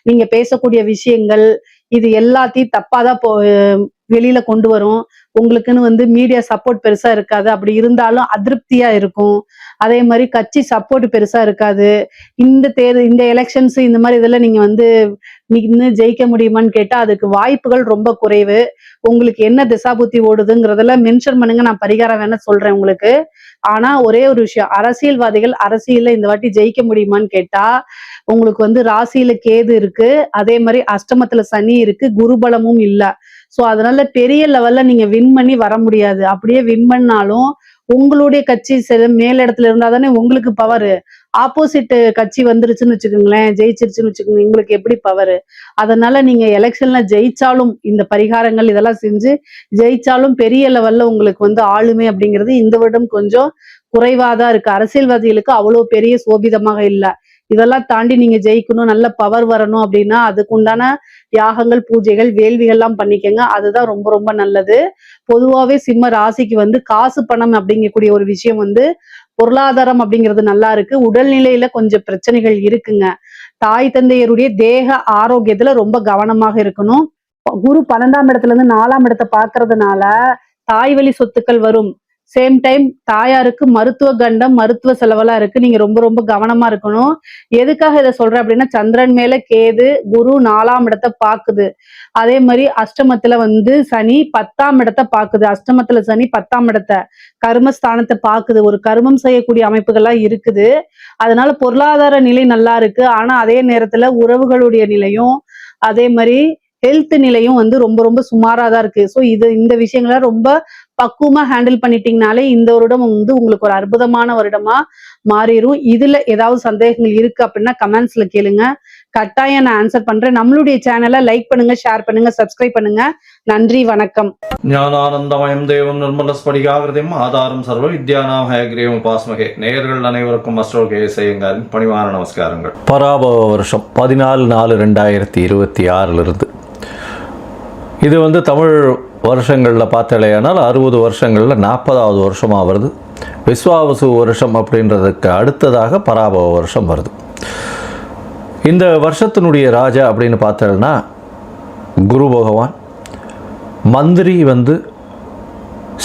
நீங்க பேசக்கூடிய விஷயங்கள் இது எல்லாத்தையும் தப்பாதான் வெளியில கொண்டு வரும். உங்களுக்குன்னு வந்து மீடியா சப்போர்ட் பெருசா இருக்காது. அப்படி இருந்தாலும் அதிருப்தியா இருக்கும். அதே மாதிரி கட்சி சப்போர்ட் பெருசா இருக்காது. இந்த எலெக்ஷன்ஸ் இந்த மாதிரி இதெல்லாம் நீங்க வந்து இன்னும் ஜெயிக்க முடியுமான்னு கேட்டா அதுக்கு வாய்ப்புகள் ரொம்ப குறைவு. உங்களுக்கு என்ன திசாபுத்தி ஓடுதுங்கிறதெல்லாம் மென்ஷன் பண்ணுங்க. நான் பரிகாரம் வேணா சொல்றேன் உங்களுக்கு. ஆனா ஒரே ஒரு விஷயம், அரசியல்வாதிகள் அரசியல்ல இந்த வாட்டி ஜெயிக்க முடியுமான்னு கேட்டா உங்களுக்கு வந்து ராசியில கேது இருக்கு. அதே மாதிரி அஷ்டமத்துல சனி இருக்கு. குருபலமும் இல்ல. சோ அதனால பெரிய லெவல்ல நீங்க வின் பண்ணி வர முடியாது. அப்படியே வின் பண்ணாலும் உங்களுடைய கட்சி மேலிடத்துல இருந்தா தானே உங்களுக்கு பவர். ஆப்போசிட் கட்சி வந்துருச்சுன்னு வச்சுக்கோங்களேன், ஜெயிச்சிருச்சுன்னு வச்சுக்கோங்க, உங்களுக்கு எப்படி பவர்? அதனால நீங்க எலெக்ஷன்ல ஜெயிச்சாலும் இந்த பரிகாரங்கள் இதெல்லாம் செஞ்சு ஜெயிச்சாலும் பெரிய லெவல்ல உங்களுக்கு வந்து ஆளுமை அப்படிங்கிறது இந்த வருடம் கொஞ்சம் குறைவாதான் இருக்கு. அரசியல்வாதிகளுக்கு அவ்வளவு பெரிய சோபிதமாக இல்ல. இதெல்லாம் தாண்டி நீங்க ஜெயிக்கணும், நல்ல பவர் வரணும் அப்படின்னா அதுக்கு உண்டான யாகங்கள், பூஜைகள், வேள்விகள்லாம் பண்ணிக்கங்க. அதுதான் ரொம்ப ரொம்ப நல்லது. பொதுவாவே சிம்ம ராசிக்கு வந்து காசு பணம் அப்படிங்கக்கூடிய ஒரு விஷயம் வந்து பொருளாதாரம் அப்படிங்கிறது நல்லா இருக்கு. உடல்நிலையில கொஞ்சம் பிரச்சனைகள் இருக்குங்க. தாய் தந்தையருடைய தேக ஆரோக்கியத்துல ரொம்ப கவனமாக இருக்கணும். குரு 12ஆம் இடத்துல இருந்து 4ஆம் இடத்தை பாக்குறதுனால தாய் வழி சொத்துக்கள் வரும். சேம் டைம் தாயாருக்கு மருத்துவ கண்டம், மருத்துவ செலவெல்லாம் இருக்கு. நீங்க ரொம்ப ரொம்ப கவனமா இருக்கணும். எதுக்காக இதை சொல்றேன் அப்படின்னா சந்திரன் மேல கேது, குரு 4ஆம் இடத்தை பாக்குது. அதே மாதிரி அஷ்டமத்துல வந்து சனி 10ஆம் இடத்தை பாக்குது. அஷ்டமத்துல சனி 10ஆம் இடத்தை கர்மஸ்தானத்தை பாக்குது. ஒரு கர்மம் செய்யக்கூடிய அமைப்புகள்லாம் இருக்குது. அதனால பொருளாதார நிலை நல்லா இருக்கு. ஆனா அதே நேரத்துல உறவுகளுடைய நிலையும் அதே மாதிரி ஹெல்த் நிலையும் வந்து ரொம்ப ரொம்ப சுமாராதான் இருக்கு. ஸோ இந்த விஷயங்களை ரொம்ப பக்குவமா ஹேண்டில் பண்ணிட்டீங்கனாலே இந்த வருடம் வந்து உங்களுக்கு ஒரு அற்புதமான வருடமா மாறிடும். இதுல ஏதாவது சந்தேகங்கள் இருக்கு அப்படின்னா கமெண்ட்ஸ்ல கேளுங்க. கட்டாயம் நான் ஆன்சர் பண்றேன். நம்மளுடைய சேனலை லைக் பண்ணுங்க, ஷேர் பண்ணுங்க, சப்ஸ்கிரைப் பண்ணுங்க. நன்றி, வணக்கம். ஞானானந்தமயம் தேவம் நிர்மலஸ்படிகாகிருதிம் ஆதாரம் சர்வ வித்யானாம் ஹயக்ரீவம் உபாஸ்மகே. நேயர்கள் அனைவருக்கும் அஸ்ட்ரோகே செய்யுங்கள் பணிவான நமஸ்காரங்கள். பராபவ வருஷம் 14/4/2026 இது வந்து தமிழ் வருஷங்களில் பார்த்தாலேயானால் 60 வருஷங்களில் 40வது வருஷமாக வருது. விஸ்வாவசு வருஷம் அப்படின்றதுக்கு அடுத்ததாக பராபவ வருஷம் வருது. இந்த வருஷத்தினுடைய ராஜா அப்படின்னு பார்த்தோம்னா குரு பகவான். மந்திரி வந்து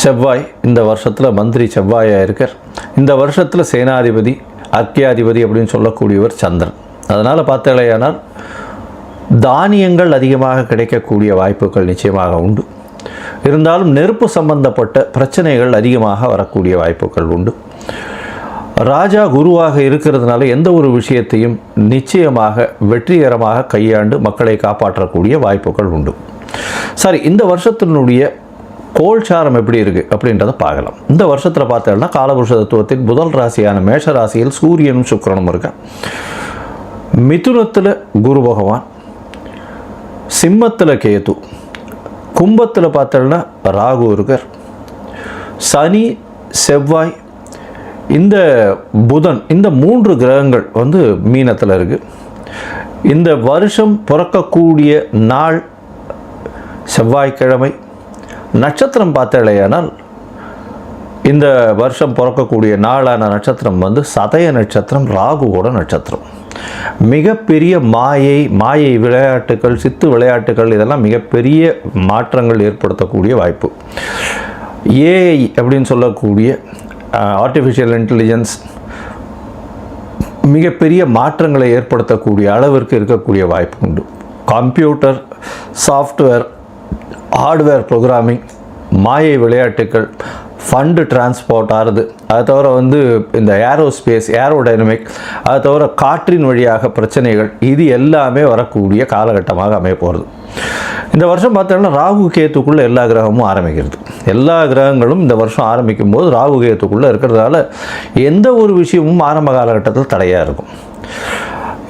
செவ்வாய் இந்த வருஷத்தில் மந்திரி செவ்வாயாக இருக்கார். இந்த வருஷத்தில் சேனாதிபதி அர்க்கியாதிபதி அப்படின்னு சொல்லக்கூடியவர் சந்திரன். அதனால் பார்த்தாலேயானால் தானியங்கள் அதிகமாக கிடைக்கக்கூடிய வாய்ப்புகள் நிச்சயமாக உண்டு. இருந்தாலும் நெருப்பு சம்பந்தப்பட்ட பிரச்சனைகள் அதிகமாக வரக்கூடிய வாய்ப்புகள் உண்டு. ராஜா குருவாக இருக்கிறதுனால எந்த ஒரு விஷயத்தையும் நிச்சயமாக வெற்றிகரமாக கையாண்டு மக்களை காப்பாற்றக்கூடிய வாய்ப்புகள் உண்டு. சரி, இந்த வருஷத்தினுடைய கோல்சாரம் எப்படி இருக்குது அப்படின்றத பார்க்கலாம். இந்த வருஷத்தில் பார்த்தோம்னா காலபுருஷ தத்துவத்தின் முதல் ராசியான மேஷ ராசியில் சூரியனும் சுக்கிரனும் இருக்கான். மிதுனத்தில் குரு பகவான், சிம்மத்தில் கேது, கும்பத்தில் பார்த்தோம்னா ராகு இருக்கார். சனி, செவ்வாய், இந்த புதன், இந்த 3 கிரகங்கள் வந்து மீனத்தில் இருக்குது. இந்த வருஷம் பிறக்கக்கூடிய நாள் செவ்வாய்க்கிழமை. நட்சத்திரம் பார்த்தாலேயானால் இந்த வருஷம் பிறக்கக்கூடிய நாளான நட்சத்திரம் வந்து சதய நட்சத்திரம், ராகுவோட நட்சத்திரம். மிகப்பெரிய மாயை விளையாட்டுகள், சித்து விளையாட்டுகள், இதெல்லாம் மிகப்பெரிய மாற்றங்கள் ஏற்படுத்தக்கூடிய வாய்ப்பு. ஏஐ அப்படின்னு சொல்லக்கூடிய ஆர்டிஃபிஷியல் இன்டெலிஜென்ஸ் மிகப்பெரிய மாற்றங்களை ஏற்படுத்தக்கூடிய அளவிற்கு இருக்கக்கூடிய வாய்ப்பு உண்டு. கம்ப்யூட்டர், சாஃப்ட்வேர், ஹார்ட்வேர் ப்ரோக்ராமிங், மாயை விளையாட்டுகள், ஃபண்டு டிரான்ஸ்போர்ட் ஆகுது. அதை தவிர வந்து இந்த ஏரோஸ்பேஸ், ஏரோடைனமிக், அதை தவிர காற்றின் வழியாக பிரச்சனைகள், இது எல்லாமே வரக்கூடிய காலகட்டமாக அமைய போகிறது. இந்த வருஷம் பார்த்தோம்னா ராகு கேத்துக்குள்ளே எல்லா கிரகமும் ஆரம்பிக்கிறது. எல்லா கிரகங்களும் இந்த வருஷம் ஆரம்பிக்கும் போது ராகு கேத்துக்குள்ளே இருக்கிறதால எந்த ஒரு விஷயமும் ஆரம்ப காலகட்டத்தில் தடையாக இருக்கும்.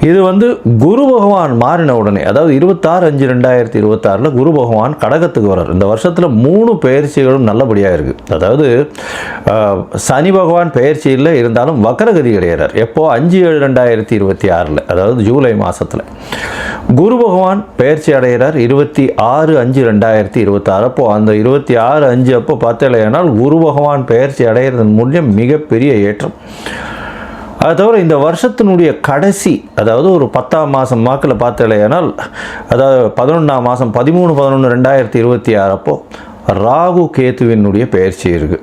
இது வந்து குரு பகவான் மாறின உடனே, அதாவது 26/5/2026 குரு பகவான் கடகத்துக்கு வர்றார். இந்த வருஷத்தில் 3 பெயர்ச்சிகளும் நல்லபடியாக இருக்குது. அதாவது சனி பகவான் பெயர்ச்சியில் இருந்தாலும் வக்கரகதி கிடையாது. எப்போ 5/7/2026, அதாவது ஜூலை மாதத்தில் குரு பகவான் பெயர்ச்சி அடைகிறார். 26/5/2026 அப்போது அந்த 26/5 அப்போ பார்த்தலையானால் குரு பகவான் பெயர்ச்சி அடைகிறதன் மூலம் மிகப்பெரிய ஏற்றம். அது தவிர இந்த வருஷத்தினுடைய கடைசி, அதாவது ஒரு 10ஆம் மாதம் வாக்கில் பார்த்தலையானால், அதாவது 11ஆம் மாதம் 13/11/2026 அப்போ ராகு கேத்துவினுடைய பெயர்ச்சி இருக்குது.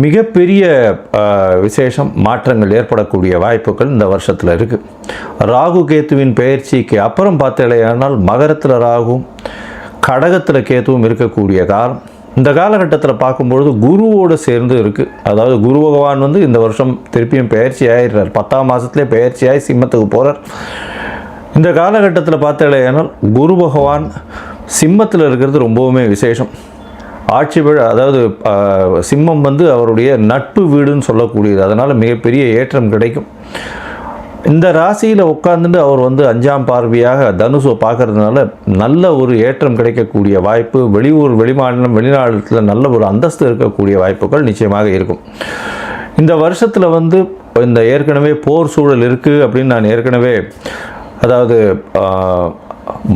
மிகப்பெரிய விசேஷம், மாற்றங்கள் ஏற்படக்கூடிய வாய்ப்புகள் இந்த வருஷத்தில் இருக்குது. ராகு கேத்துவின் பெயர்ச்சிக்கு அப்புறம் பார்த்தலையானால் மகரத்தில் ராகுவும் கடகத்தில் கேத்துவும் இருக்கக்கூடிய காலம். இந்த காலகட்டத்தில் பார்க்கும்பொழுது குருவோடு சேர்ந்து இருக்குது. அதாவது குரு பகவான் வந்து இந்த வருஷம் திருப்பியும் பெயர்ச்சி ஆகிடுறார். 10ஆம் மாதத்துலேயே பெயர்ச்சியாகி சிம்மத்துக்கு போகிறார். இந்த காலகட்டத்தில் பார்த்தாலேயானால் குரு பகவான் சிம்மத்தில் இருக்கிறது ரொம்பவுமே விசேஷம். ஆட்சி வீடு, அதாவது சிம்மம் வந்து அவருடைய நட்பு வீடுன்னு சொல்லக்கூடியது. அதனால் மிகப்பெரிய ஏற்றம் கிடைக்கும். இந்த ராசியில் உட்கார்ந்துட்டு அவர் வந்து 5ஆம் பார்வையாக தனுசை பார்க்கறதுனால நல்ல ஒரு ஏற்றம் கிடைக்கக்கூடிய வாய்ப்பு. வெளியூர், வெளிமாநிலம், வெளிநாட்டில் நல்ல ஒரு அந்தஸ்து இருக்கக்கூடிய வாய்ப்புகள் நிச்சயமாக இருக்கும். இந்த வருஷத்தில் வந்து இந்த ஏற்கனவே போர் சூழல் இருக்குது அப்படின்னு நான் ஏற்கனவே, அதாவது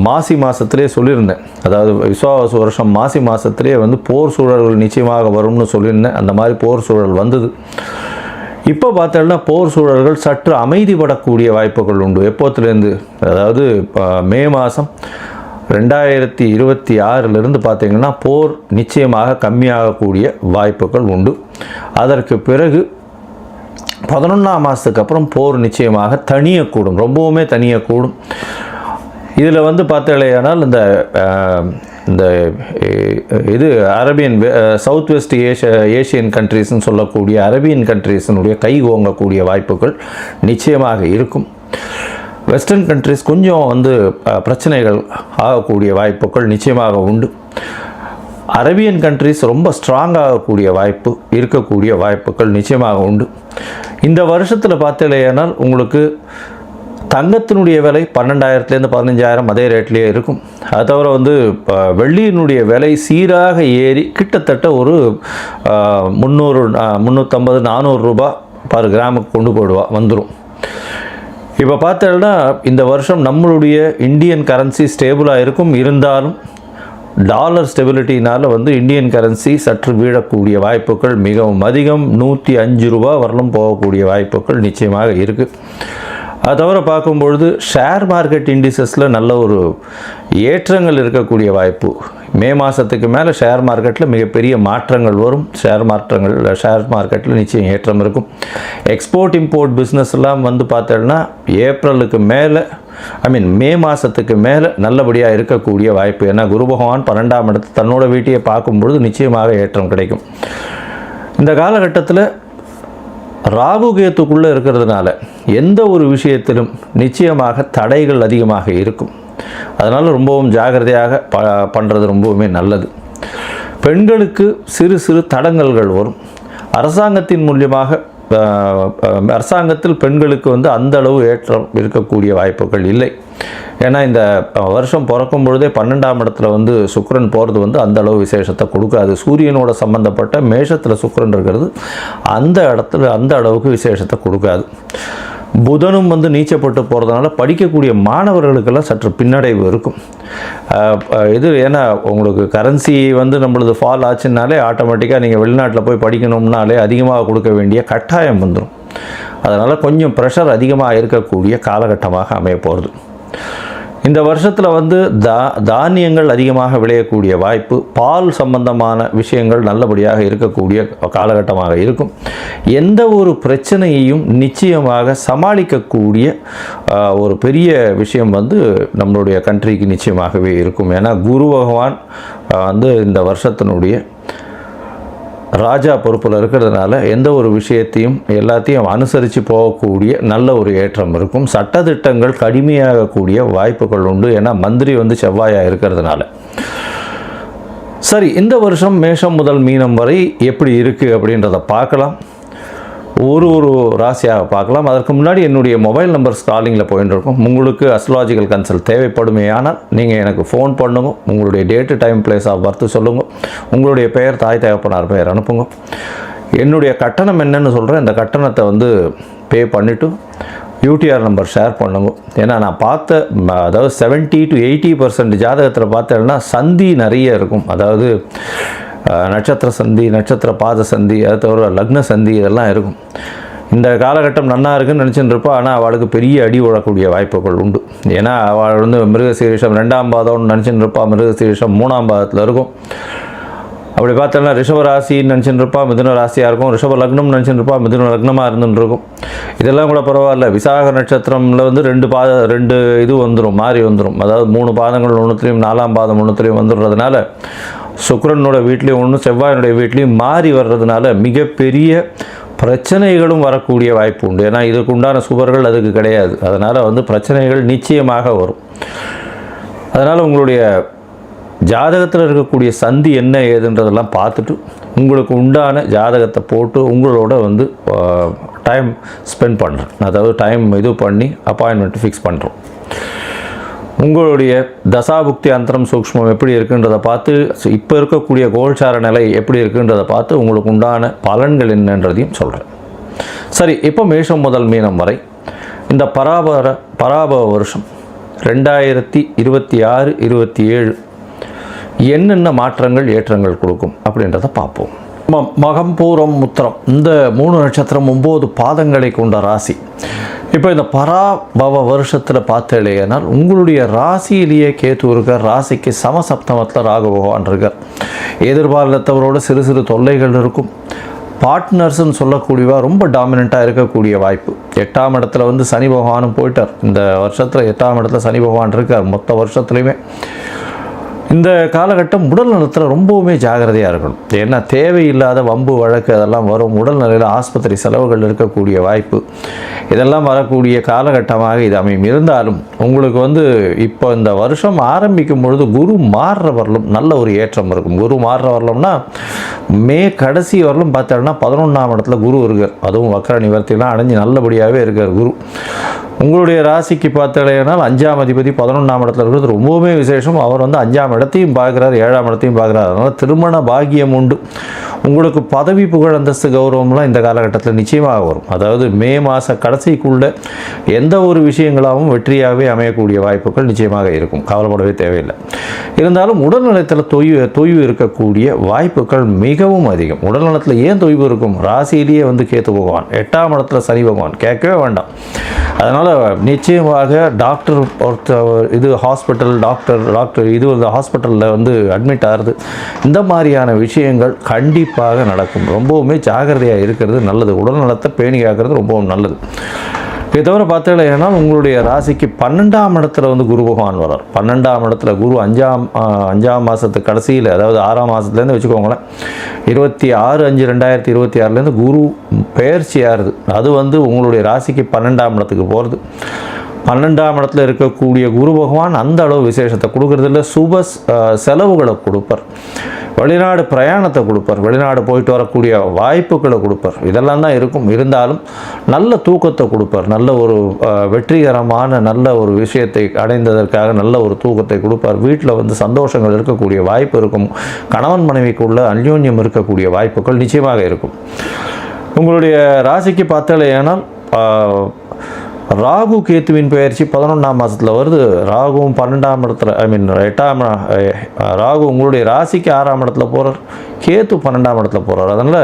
மாசி மாதத்திலே சொல்லியிருந்தேன். அதாவது விஸ்வாவசு வருஷம் மாசி மாதத்திலே வந்து போர் சூழல்கள் நிச்சயமாக வரும்னு சொல்லியிருந்தேன். அந்த மாதிரி போர் சூழல் வந்தது. இப்போ பார்த்தோம்னா போர் சூழல்கள் சற்று அமைதிப்படக்கூடிய வாய்ப்புகள் உண்டு. எப்போத்துலேருந்து, அதாவது மே மாதம் 2026 பார்த்தீங்கன்னா போர் நிச்சயமாக கம்மியாகக்கூடிய வாய்ப்புகள் உண்டு. அதற்கு பிறகு 11ஆம் மாதத்துக்கு அப்புறம் போர் நிச்சயமாக தணியக்கூடும், ரொம்பவுமே தணியக்கூடும். இதில் வந்து பார்த்தாலேயானால் இந்த இது அரேபியன், சவுத் வெஸ்ட் ஏஷியன் கண்ட்ரீஸ்ன்னு சொல்லக்கூடிய அரேபியன் கண்ட்ரீஸினுடைய கை ஓங்கக்கூடிய வாய்ப்புகள் நிச்சயமாக இருக்கும். வெஸ்டர்ன் கண்ட்ரீஸ் கொஞ்சம் வந்து பிரச்சனைகள் ஆகக்கூடிய வாய்ப்புகள் நிச்சயமாக உண்டு. அரேபியன் கண்ட்ரீஸ் ரொம்ப ஸ்ட்ராங் ஆகக்கூடிய வாய்ப்பு இருக்கக்கூடிய வாய்ப்புகள் நிச்சயமாக உண்டு. இந்த வருஷத்தில் பார்த்தலையானால் உங்களுக்கு தங்கத்தினுடைய விலை 12,000 15,000 அதே ரேட்லேயே இருக்கும். அது தவிர வந்து வெள்ளியினுடைய விலை சீராக ஏறி கிட்டத்தட்ட ஒரு 300, 350, 400 ரூபாய் பர் கிராமுக்கு கொண்டு வந்துடும். இப்போ பார்த்தோம்னா இந்த வருஷம் நம்மளுடைய இந்தியன் கரன்சி ஸ்டேபிளாக இருக்கும். இருந்தாலும் டாலர் ஸ்டெபிலிட்டினால் வந்து இந்தியன் கரன்சி சற்று வீழக்கூடிய வாய்ப்புகள் மிகவும் அதிகம். 105 ரூபா வரலும் போகக்கூடிய வாய்ப்புகள் நிச்சயமாக இருக்குது. அது தவிர பார்க்கும்பொழுது ஷேர் மார்க்கெட் இண்டிசஸில் நல்ல ஒரு ஏற்றங்கள் இருக்கக்கூடிய வாய்ப்பு. மே மாதத்துக்கு மேலே ஷேர் மார்க்கெட்டில் மிகப்பெரிய மாற்றங்கள் வரும். ஷேர் மார்க்கெட்டில் நிச்சயம் ஏற்றம் இருக்கும். எக்ஸ்போர்ட் இம்போர்ட் பிஸ்னஸ்லாம் வந்து பார்த்தோன்னா ஏப்ரலுக்கு மேலே மே மாதத்துக்கு மேலே நல்லபடியாக இருக்கக்கூடிய வாய்ப்பு. ஏன்னா குரு பகவான் 12ஆம் இடத்து தன்னோட வீட்டையை பார்க்கும்பொழுது நிச்சயமாக ஏற்றம் கிடைக்கும். இந்த காலகட்டத்தில் ராகு கேத்துக்குள்ளே இருக்கிறதுனால எந்த ஒரு விஷயத்திலும் நிச்சயமாக தடைகள் அதிகமாக இருக்கும். அதனால் ரொம்பவும் ஜாகிரதையாக பண்ணுறது ரொம்பவுமே நல்லது. பெண்களுக்கு சிறு சிறு தடங்கல்கள் வரும். அரசாங்கத்தின் மூலியமாக அரசாங்கத்தில் பெண்களுக்கு வந்து அந்த அளவு ஏற்றம் இருக்கக்கூடிய வாய்ப்புகள் இல்லை. ஏன்னா இந்த வருஷம் பிறக்கும் பொழுதே 12ஆம் இடத்துல வந்து சுக்கிரன் போகிறது வந்து அந்த அளவு விசேஷத்தை கொடுக்காது. சூரியனோட சம்பந்தப்பட்ட மேஷத்தில் சுக்கிரன் இருக்கிறது அந்த இடத்துல அந்த அளவுக்கு விசேஷத்தை கொடுக்காது. புதனும் வந்து நீச்சப்பட்டு போகிறதுனால படிக்கக்கூடிய மாணவர்களுக்கெல்லாம் சற்று பின்னடைவு இருக்கும். ஏன்னா உங்களுக்கு கரன்சி வந்து நம்மளது ஃபால் ஆச்சுன்னாலே ஆட்டோமேட்டிக்காக நீங்கள் வெளிநாட்டில் போய் படிக்கணும்னாலே அதிகமாக கொடுக்க வேண்டிய கட்டாயம் வந்துடும். அதனால் கொஞ்சம் ப்ரெஷர் அதிகமாக இருக்கக்கூடிய காலகட்டமாக அமைய போகிறது. இந்த வருஷத்தில் வந்து தானியங்கள் அதிகமாக விளையக்கூடிய வாய்ப்பு, பால் சம்பந்தமான விஷயங்கள் நல்லபடியாக இருக்கக்கூடிய காலகட்டமாக இருக்கும். எந்த ஒரு பிரச்சனையையும் நிச்சயமாக சமாளிக்கக்கூடிய ஒரு பெரிய விஷயம் வந்து நம்மளுடைய கண்ட்ரிக்கு நிச்சயமாகவே இருக்கும். ஏன்னா குரு பகவான் வந்து இந்த வருஷத்தினுடைய ராஜா பொறுப்பில் இருக்கிறதுனால எந்த ஒரு விஷயத்தையும் எல்லாத்தையும் அனுசரித்து போகக்கூடிய நல்ல ஒரு ஏற்றம் இருக்கும். சட்டத்திட்டங்கள் கடுமையாகக்கூடிய வாய்ப்புகள் உண்டு. ஏன்னா மந்திரி வந்து செவ்வாயாக இருக்கிறதுனால. சரி, இந்த வருஷம் மேஷம் முதல் மீனம் வரை எப்படி இருக்குது அப்படின்றத பார்க்கலாம். ஒரு ராசியாக பார்க்கலாம். அதற்கு முன்னாடி என்னுடைய மொபைல் நம்பர் ஸ்காலிங்கில் போயிட்டு இருக்கும். உங்களுக்கு அஸ்ட்ராலஜிக்கல் கன்சல்ட் தேவைப்படுமே ஆனால் நீங்கள் எனக்கு ஃபோன் பண்ணுங்க. உங்களுடைய date, time, place of birth சொல்லுங்கள். உங்களுடைய பெயர், தாய் தகப்பனார் பெயர் அனுப்புங்க. என்னுடைய கட்டணம் என்னன்னு சொல்கிறேன். இந்த கட்டணத்தை வந்து பே பண்ணிவிட்டு யூடிஆர் நம்பர் ஷேர் பண்ணுங்க. ஏன்னா நான் பார்த்த அதாவது 70 to 80% ஜாதகத்தில் பார்த்தேன்னா சந்தி நிறைய இருக்கும். அதாவது நட்சத்திர சந்தி, நட்சத்திர பாத சந்தி, அதை தவிர லக்ன சந்தி இதெல்லாம் இருக்கும். இந்த காலகட்டம் நன்னா இருக்குன்னு நினச்சிட்டு இருப்பா. ஆனால் அவளுக்கு பெரிய அடி விழக்கூடிய வாய்ப்புகள் உண்டு. ஏன்னா அவள் வந்து மிருகசீரிஷம் 2ஆம் பாதம்னு நினச்சிட்டு இருப்பா. மிருகசீரிஷம் 3ஆம் பாதத்தில் இருக்கும். அப்படி பார்த்தோன்னா ரிஷப ராசின்னு நினச்சிட்டு இருப்பா, மிதுன ராசியாக இருக்கும். ரிஷப லக்னம் நினச்சிட்டு இருப்பா, மிதுன லக்னமாக இருந்துட்டு இருக்கும். இதெல்லாம் கூட பரவாயில்ல. விசாக நட்சத்திரமில் வந்து 2 இது வந்துடும், மாறி வந்துடும். அதாவது 3 பாதங்கள் ஒன்றுத்துலேயும் 4ஆம் பாதம் ஒன்றுத்துலேயும் வந்துடுறதுனால சுக்கிரனோட வீட்லேயும் ஒன்று, செவ்வாயினுடைய வீட்லேயும் மாறி வர்றதுனால மிகப்பெரிய பிரச்சனைகளும் வரக்கூடிய வாய்ப்பு உண்டு. ஏன்னா இதுக்கு உண்டான சுவர்கள் அதுக்கு கிடையாது. அதனால் வந்து பிரச்சனைகள் நிச்சயமாக வரும். அதனால் உங்களுடைய ஜாதகத்தில் இருக்கக்கூடிய சந்தி என்ன ஏதுன்றதெல்லாம் பார்த்துட்டு உங்களுக்கு உண்டான ஜாதகத்தை போட்டு உங்களோட வந்து டைம் ஸ்பெண்ட் பண்ணுறேன். அதாவது டைம் இது பண்ணி அப்பாயின்மெண்ட் ஃபிக்ஸ் பண்ணுறோம். உங்களுடைய தசாபுக்தி அந்தரம் சூக்ஷ்மம் எப்படி இருக்குன்றதை பார்த்து, இப்போ இருக்கக்கூடிய கோல்சார நிலை எப்படி இருக்குன்றதை பார்த்து உங்களுக்கு உண்டான பலன்கள் என்னன்றதையும் சொல்கிறேன். சரி, இப்போ மேஷம் முதல் மீனம் வரை இந்த பராபவ வருஷம் 2026-27 என்னென்ன மாற்றங்கள் ஏற்றங்கள் கொடுக்கும் அப்படின்றத பார்ப்போம். மகம், பூரம், உத்திரம் இந்த 3 நட்சத்திரம் 9 பாதங்களை கொண்ட ராசி. இப்போ இந்த பராபவ வருஷத்தில் பார்த்தேனால் உங்களுடைய ராசியிலேயே கேத்து இருக்கார். ராசிக்கு சமசப்தமத்தில் ராகு பகவான் இருக்கார். எதிர்பார்த்தவரோட சிறு சிறு தொல்லைகள் இருக்கும். பார்ட்னர்ஸ்ன்னு சொல்லக்கூடியவா ரொம்ப டாமினண்ட்டாக இருக்கக்கூடிய வாய்ப்பு. 8ஆம் இடத்துல வந்து சனி பகவானும் போயிட்டார். இந்த வருஷத்தில் 8ஆம் இடத்துல சனி பகவான் இருக்கார். மொத்த வருஷத்துலையுமே இந்த காலகட்டம் உடல் நலத்தில் ரொம்பவுமே ஜாகிரதையாக இருக்கணும். ஏன்னா தேவையில்லாத வம்பு வழக்கு அதெல்லாம் வரும். உடல்நிலையில் ஆஸ்பத்திரி செலவுகள் இருக்கக்கூடிய வாய்ப்பு இதெல்லாம் வரக்கூடிய காலகட்டமாக இது அமையும். இருந்தாலும் உங்களுக்கு வந்து இப்போ இந்த வருஷம் ஆரம்பிக்கும் பொழுது குரு மாறுற வரலும் நல்ல ஒரு ஏற்றம் இருக்கும். குரு மாறுற வரலும்னா மே கடைசி வரலும் பார்த்தோம்னா 11ஆம் இடத்துல குரு இருக்கார். அதுவும் வக்ர நிவர்த்திலாம் அடைஞ்சு நல்லபடியாகவே இருக்கார் குரு. உங்களுடைய ராசிக்கு பார்த்தீங்கன்னா 5ஆம் அதிபதி 11ஆம் இடத்துல இருக்கிறது ரொம்பவுமே விசேஷம். அவர் வந்து 5ஆம் இடத்தையும் பார்க்குறார், 7ஆம் இடத்தையும் பார்க்குறார். அதனால் திருமண பாக்கியம் உண்டு. உங்களுக்கு பதவி புகழ் அந்தஸ்து கௌரவம்லாம் இந்த காலகட்டத்தில் நிச்சயமாக வரும். அதாவது மே மாத கடைசிக்குள்ள எந்த ஒரு விஷயங்களாகவும் வெற்றியாகவே அமையக்கூடிய வாய்ப்புகள் நிச்சயமாக இருக்கும், கவலைப்படவே தேவையில்லை. இருந்தாலும் உடல்நலத்தில் தொய்வு இருக்கக்கூடிய வாய்ப்புகள் மிகவும் அதிகம். உடல்நலத்தில் ஏன் தொய்வு இருக்கும்? ராசியிலேயே வந்து கேத்து பகவான், 8ஆம் இடத்துல சனி பகவான், கேட்கவே வேண்டாம். அதனால் நிச்சயமாக டாக்டர் இது ஹாஸ்பிட்டல் டாக்டர் இது வந்து ஹாஸ்பிட்டலில் வந்து அட்மிட் ஆகிறது, இந்த மாதிரியான விஷயங்கள் கண்டிப்பாக நடக்கும். ரொம்பவுமே ஜாகிரதையாக இருக்கிறது நல்லது. உடல்நலத்தை பேணி காக்கிறது ரொம்பவும் நல்லது. இதை தவிர பார்த்தீங்கன்னா உங்களுடைய ராசிக்கு 12ஆம் இடத்துல வந்து குரு பகவான் வரார். 12ஆம் இடத்துல குரு அஞ்சாம் மாதத்துக்கு கடைசியில், அதாவது 6ஆம் மாதத்துலேருந்து வச்சுக்கோங்களேன், 26/5/2026 குரு பெயர்ச்சியாகிறது. அது வந்து உங்களுடைய ராசிக்கு 12ஆம் இடத்துக்கு போகிறது. 12ஆம் இடத்துல இருக்கக்கூடிய குரு பகவான் அந்த அளவு விசேஷத்தை கொடுக்கறதில்ல. சுப செலவுகளை கொடுப்பார், வெளிநாடு பிரயாணத்தை கொடுப்பார், வெளிநாடு போயிட்டு வரக்கூடிய வாய்ப்புகளை கொடுப்பார், இதெல்லாம் தான் இருக்கும். இருந்தாலும் நல்ல தூக்கத்தை கொடுப்பார், நல்ல ஒரு வெற்றிகரமான நல்ல ஒரு விஷயத்தை அடைந்ததற்காக நல்ல ஒரு தூக்கத்தை கொடுப்பார். வீட்டில் வந்து சந்தோஷங்கள் இருக்கக்கூடிய வாய்ப்பு இருக்கும். கணவன் மனைவிக்குள்ள அந்யோன்யம் இருக்கக்கூடிய வாய்ப்புகள் நிச்சயமாக இருக்கும். உங்களுடைய ராசிக்கு பார்த்தாலேயானால் ராகு கேத்துவின் பயிற்சி 11ஆம் மாதத்தில் வருது. ராகுவும் 12ஆம் இடத்துல, ராகு உங்களுடைய ராசிக்கு 6ஆம் இடத்துல போகிறார், கேத்து 12ஆம் இடத்துல போகிறார். அதனால்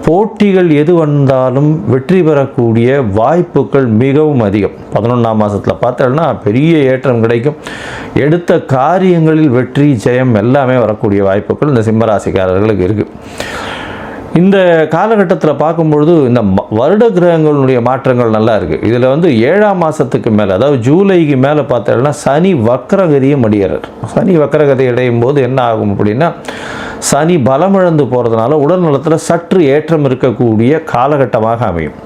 போட்டிகள் எது வந்தாலும் வெற்றி பெறக்கூடிய வாய்ப்புகள் மிகவும் அதிகம். 11ஆம் மாதத்தில் பார்த்தோம்னா பெரிய ஏற்றம் கிடைக்கும். எடுத்த காரியங்களில் வெற்றி ஜெயம் எல்லாமே வரக்கூடிய வாய்ப்புகள் இந்த சிம்மராசிக்காரர்களுக்கு இருக்குது. இந்த காலகட்டத்தில் பார்க்கும்பொழுது இந்த வருட கிரகங்களுடைய மாற்றங்கள் நல்லா இருக்குது. இதில் வந்து 7ஆம் மாதத்துக்கு மேலே, அதாவது ஜூலைக்கு மேலே பார்த்தோம்னா சனி வக்கரகதியை அடைகிறார். சனி வக்கரகதி அடையும் போது என்ன ஆகும் அப்படின்னா, சனி பலமிழந்து போகிறதுனால உடல் நலத்தில் சற்று ஏற்றம் இருக்கக்கூடிய காலகட்டமாக அமையும்.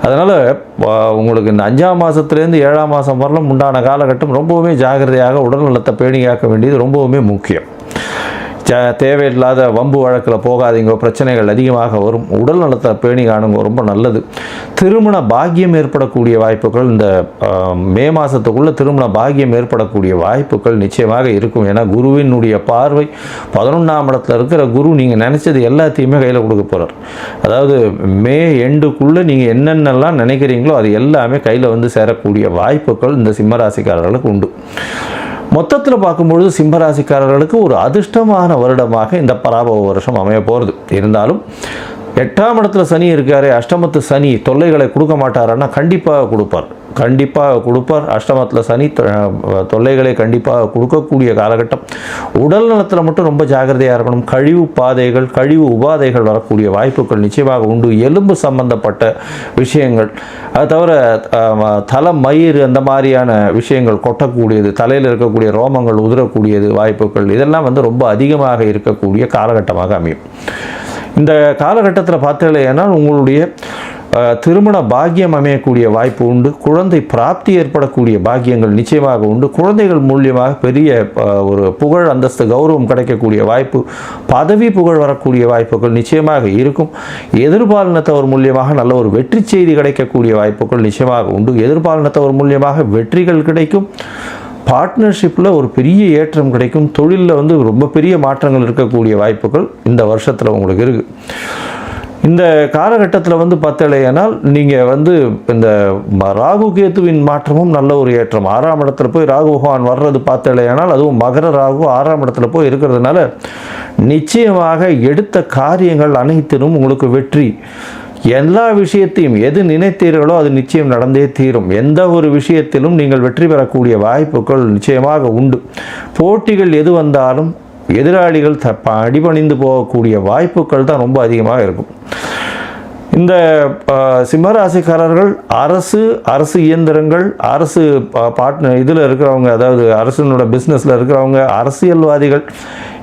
அதனால் உங்களுக்கு இந்த 5ஆம் மாதத்துலேருந்து 7ஆம் மாதம் வரலாம் உண்டான காலகட்டம் ரொம்பவுமே ஜாகிரதையாக உடல் நலத்தை பேணி காக்க வேண்டியது ரொம்பவுமே முக்கியம். தேவையில்லாத வம்பு வழக்கில் போகாதீங்க, பிரச்சனைகள் அதிகமாக வரும். உடல் நலத்தை பேணி காணுங்க, ரொம்ப நல்லது. திருமண பாக்கியம் ஏற்படக்கூடிய வாய்ப்புகள் இந்த மே மாதத்துக்குள்ளே திருமண பாக்கியம் ஏற்படக்கூடிய வாய்ப்புகள் நிச்சயமாக இருக்கும். ஏன்னா குருவினுடைய பார்வை 11ஆம் இடத்துல இருக்கிற குரு நீங்கள் நினச்சது எல்லாத்தையுமே கையில் கொடுக்க போகிறார். அதாவது மே எண்டுக்குள்ளே நீங்கள் என்னென்னலாம் நினைக்கிறீங்களோ அது எல்லாமே கையில் வந்து சேரக்கூடிய வாய்ப்புகள் இந்த சிம்மராசிக்காரர்களுக்கு உண்டு. மொத்தத்தில் பார்க்கும்பொழுது சிம்மராசிக்காரர்களுக்கு ஒரு அதிர்ஷ்டமான வருடமாக இந்த பராபவ வருஷம் அமைய போகிறது. இருந்தாலும் 8ஆம் இடத்துல சனி இருக்காரு, அஷ்டமத்து சனி தொல்லைகளை கொடுக்க மாட்டாருன்னா கண்டிப்பாக கொடுப்பார். அஷ்டமத்தில் சனி தொல்லைகளை கண்டிப்பாக கொடுக்கக்கூடிய காலகட்டம். உடல் நலத்தில் மட்டும் ரொம்ப ஜாகிரதையாக இருக்கணும். கழிவு உபாதைகள் வரக்கூடிய வாய்ப்புகள் நிச்சயமாக உண்டு. எலும்பு சம்பந்தப்பட்ட விஷயங்கள், அது தவிர மயிர் அந்த மாதிரியான விஷயங்கள் கொட்டக்கூடியது, தலையில் இருக்கக்கூடிய ரோமங்கள் உதிரக்கூடியது வாய்ப்புகள், இதெல்லாம் வந்து ரொம்ப அதிகமாக இருக்கக்கூடிய காலகட்டமாக அமையும். இந்த காலகட்டத்தில் பார்த்தீங்கன்னா உங்களுடைய திருமண பாக்கியம் அமையக்கூடிய வாய்ப்பு உண்டு. குழந்தை பிராப்தி ஏற்படக்கூடிய பாக்கியங்கள் நிச்சயமாக உண்டு. குழந்தைகள் மூலியமாக பெரிய ஒரு புகழ் அந்தஸ்து கௌரவம் கிடைக்கக்கூடிய வாய்ப்பு, பதவி புகழ் வரக்கூடிய வாய்ப்புகள் நிச்சயமாக இருக்கும். எதிர்பாலினத்தவர் மூலியமாக நல்ல ஒரு வெற்றி செய்தி கிடைக்கக்கூடிய வாய்ப்புகள் நிச்சயமாக உண்டு. எதிர்பாலினத்தவர் மூலியமாக வெற்றிகள் கிடைக்கும். பார்ட்னர்ஷிப்பில் ஒரு பெரிய ஏற்றம் கிடைக்கும். தொழிலில் வந்து ரொம்ப பெரிய மாற்றங்கள் இருக்கக்கூடிய வாய்ப்புகள் இந்த வருஷத்தில் உங்களுக்கு இருக்குது. இந்த காலகட்டத்தில் வந்து பார்த்தலையானால் நீங்கள் வந்து இந்த ராகு கேத்துவின் மாற்றமும் நல்ல ஒரு ஏற்றம். 6ஆம் இடத்துல போய் ராகு பகவான் வர்றது பார்த்தலையானால், அதுவும் மகர ராகு 6ஆம் இடத்துல போய் இருக்கிறதுனால நிச்சயமாக எடுத்த காரியங்கள் அனைத்திலும் உங்களுக்கு வெற்றி. எல்லா விஷயத்தையும் எது நினைத்தீர்களோ அது நிச்சயம் நடந்தே தீரும். எந்த ஒரு விஷயத்திலும் நீங்கள் வெற்றி பெறக்கூடிய வாய்ப்புகள் நிச்சயமாக உண்டு. போட்டிகள் எது வந்தாலும் எதிராளிகள் அடிபணிந்து போகக்கூடிய வாய்ப்புகள் தான் ரொம்ப அதிகமாக இருக்கும். இந்த சிம்மராசிக்காரர்கள் அரசு இயந்திரங்கள், அரசு இதில் இருக்கிறவங்க, அதாவது அரசினோட பிஸ்னஸில் இருக்கிறவங்க, அரசியல்வாதிகள்,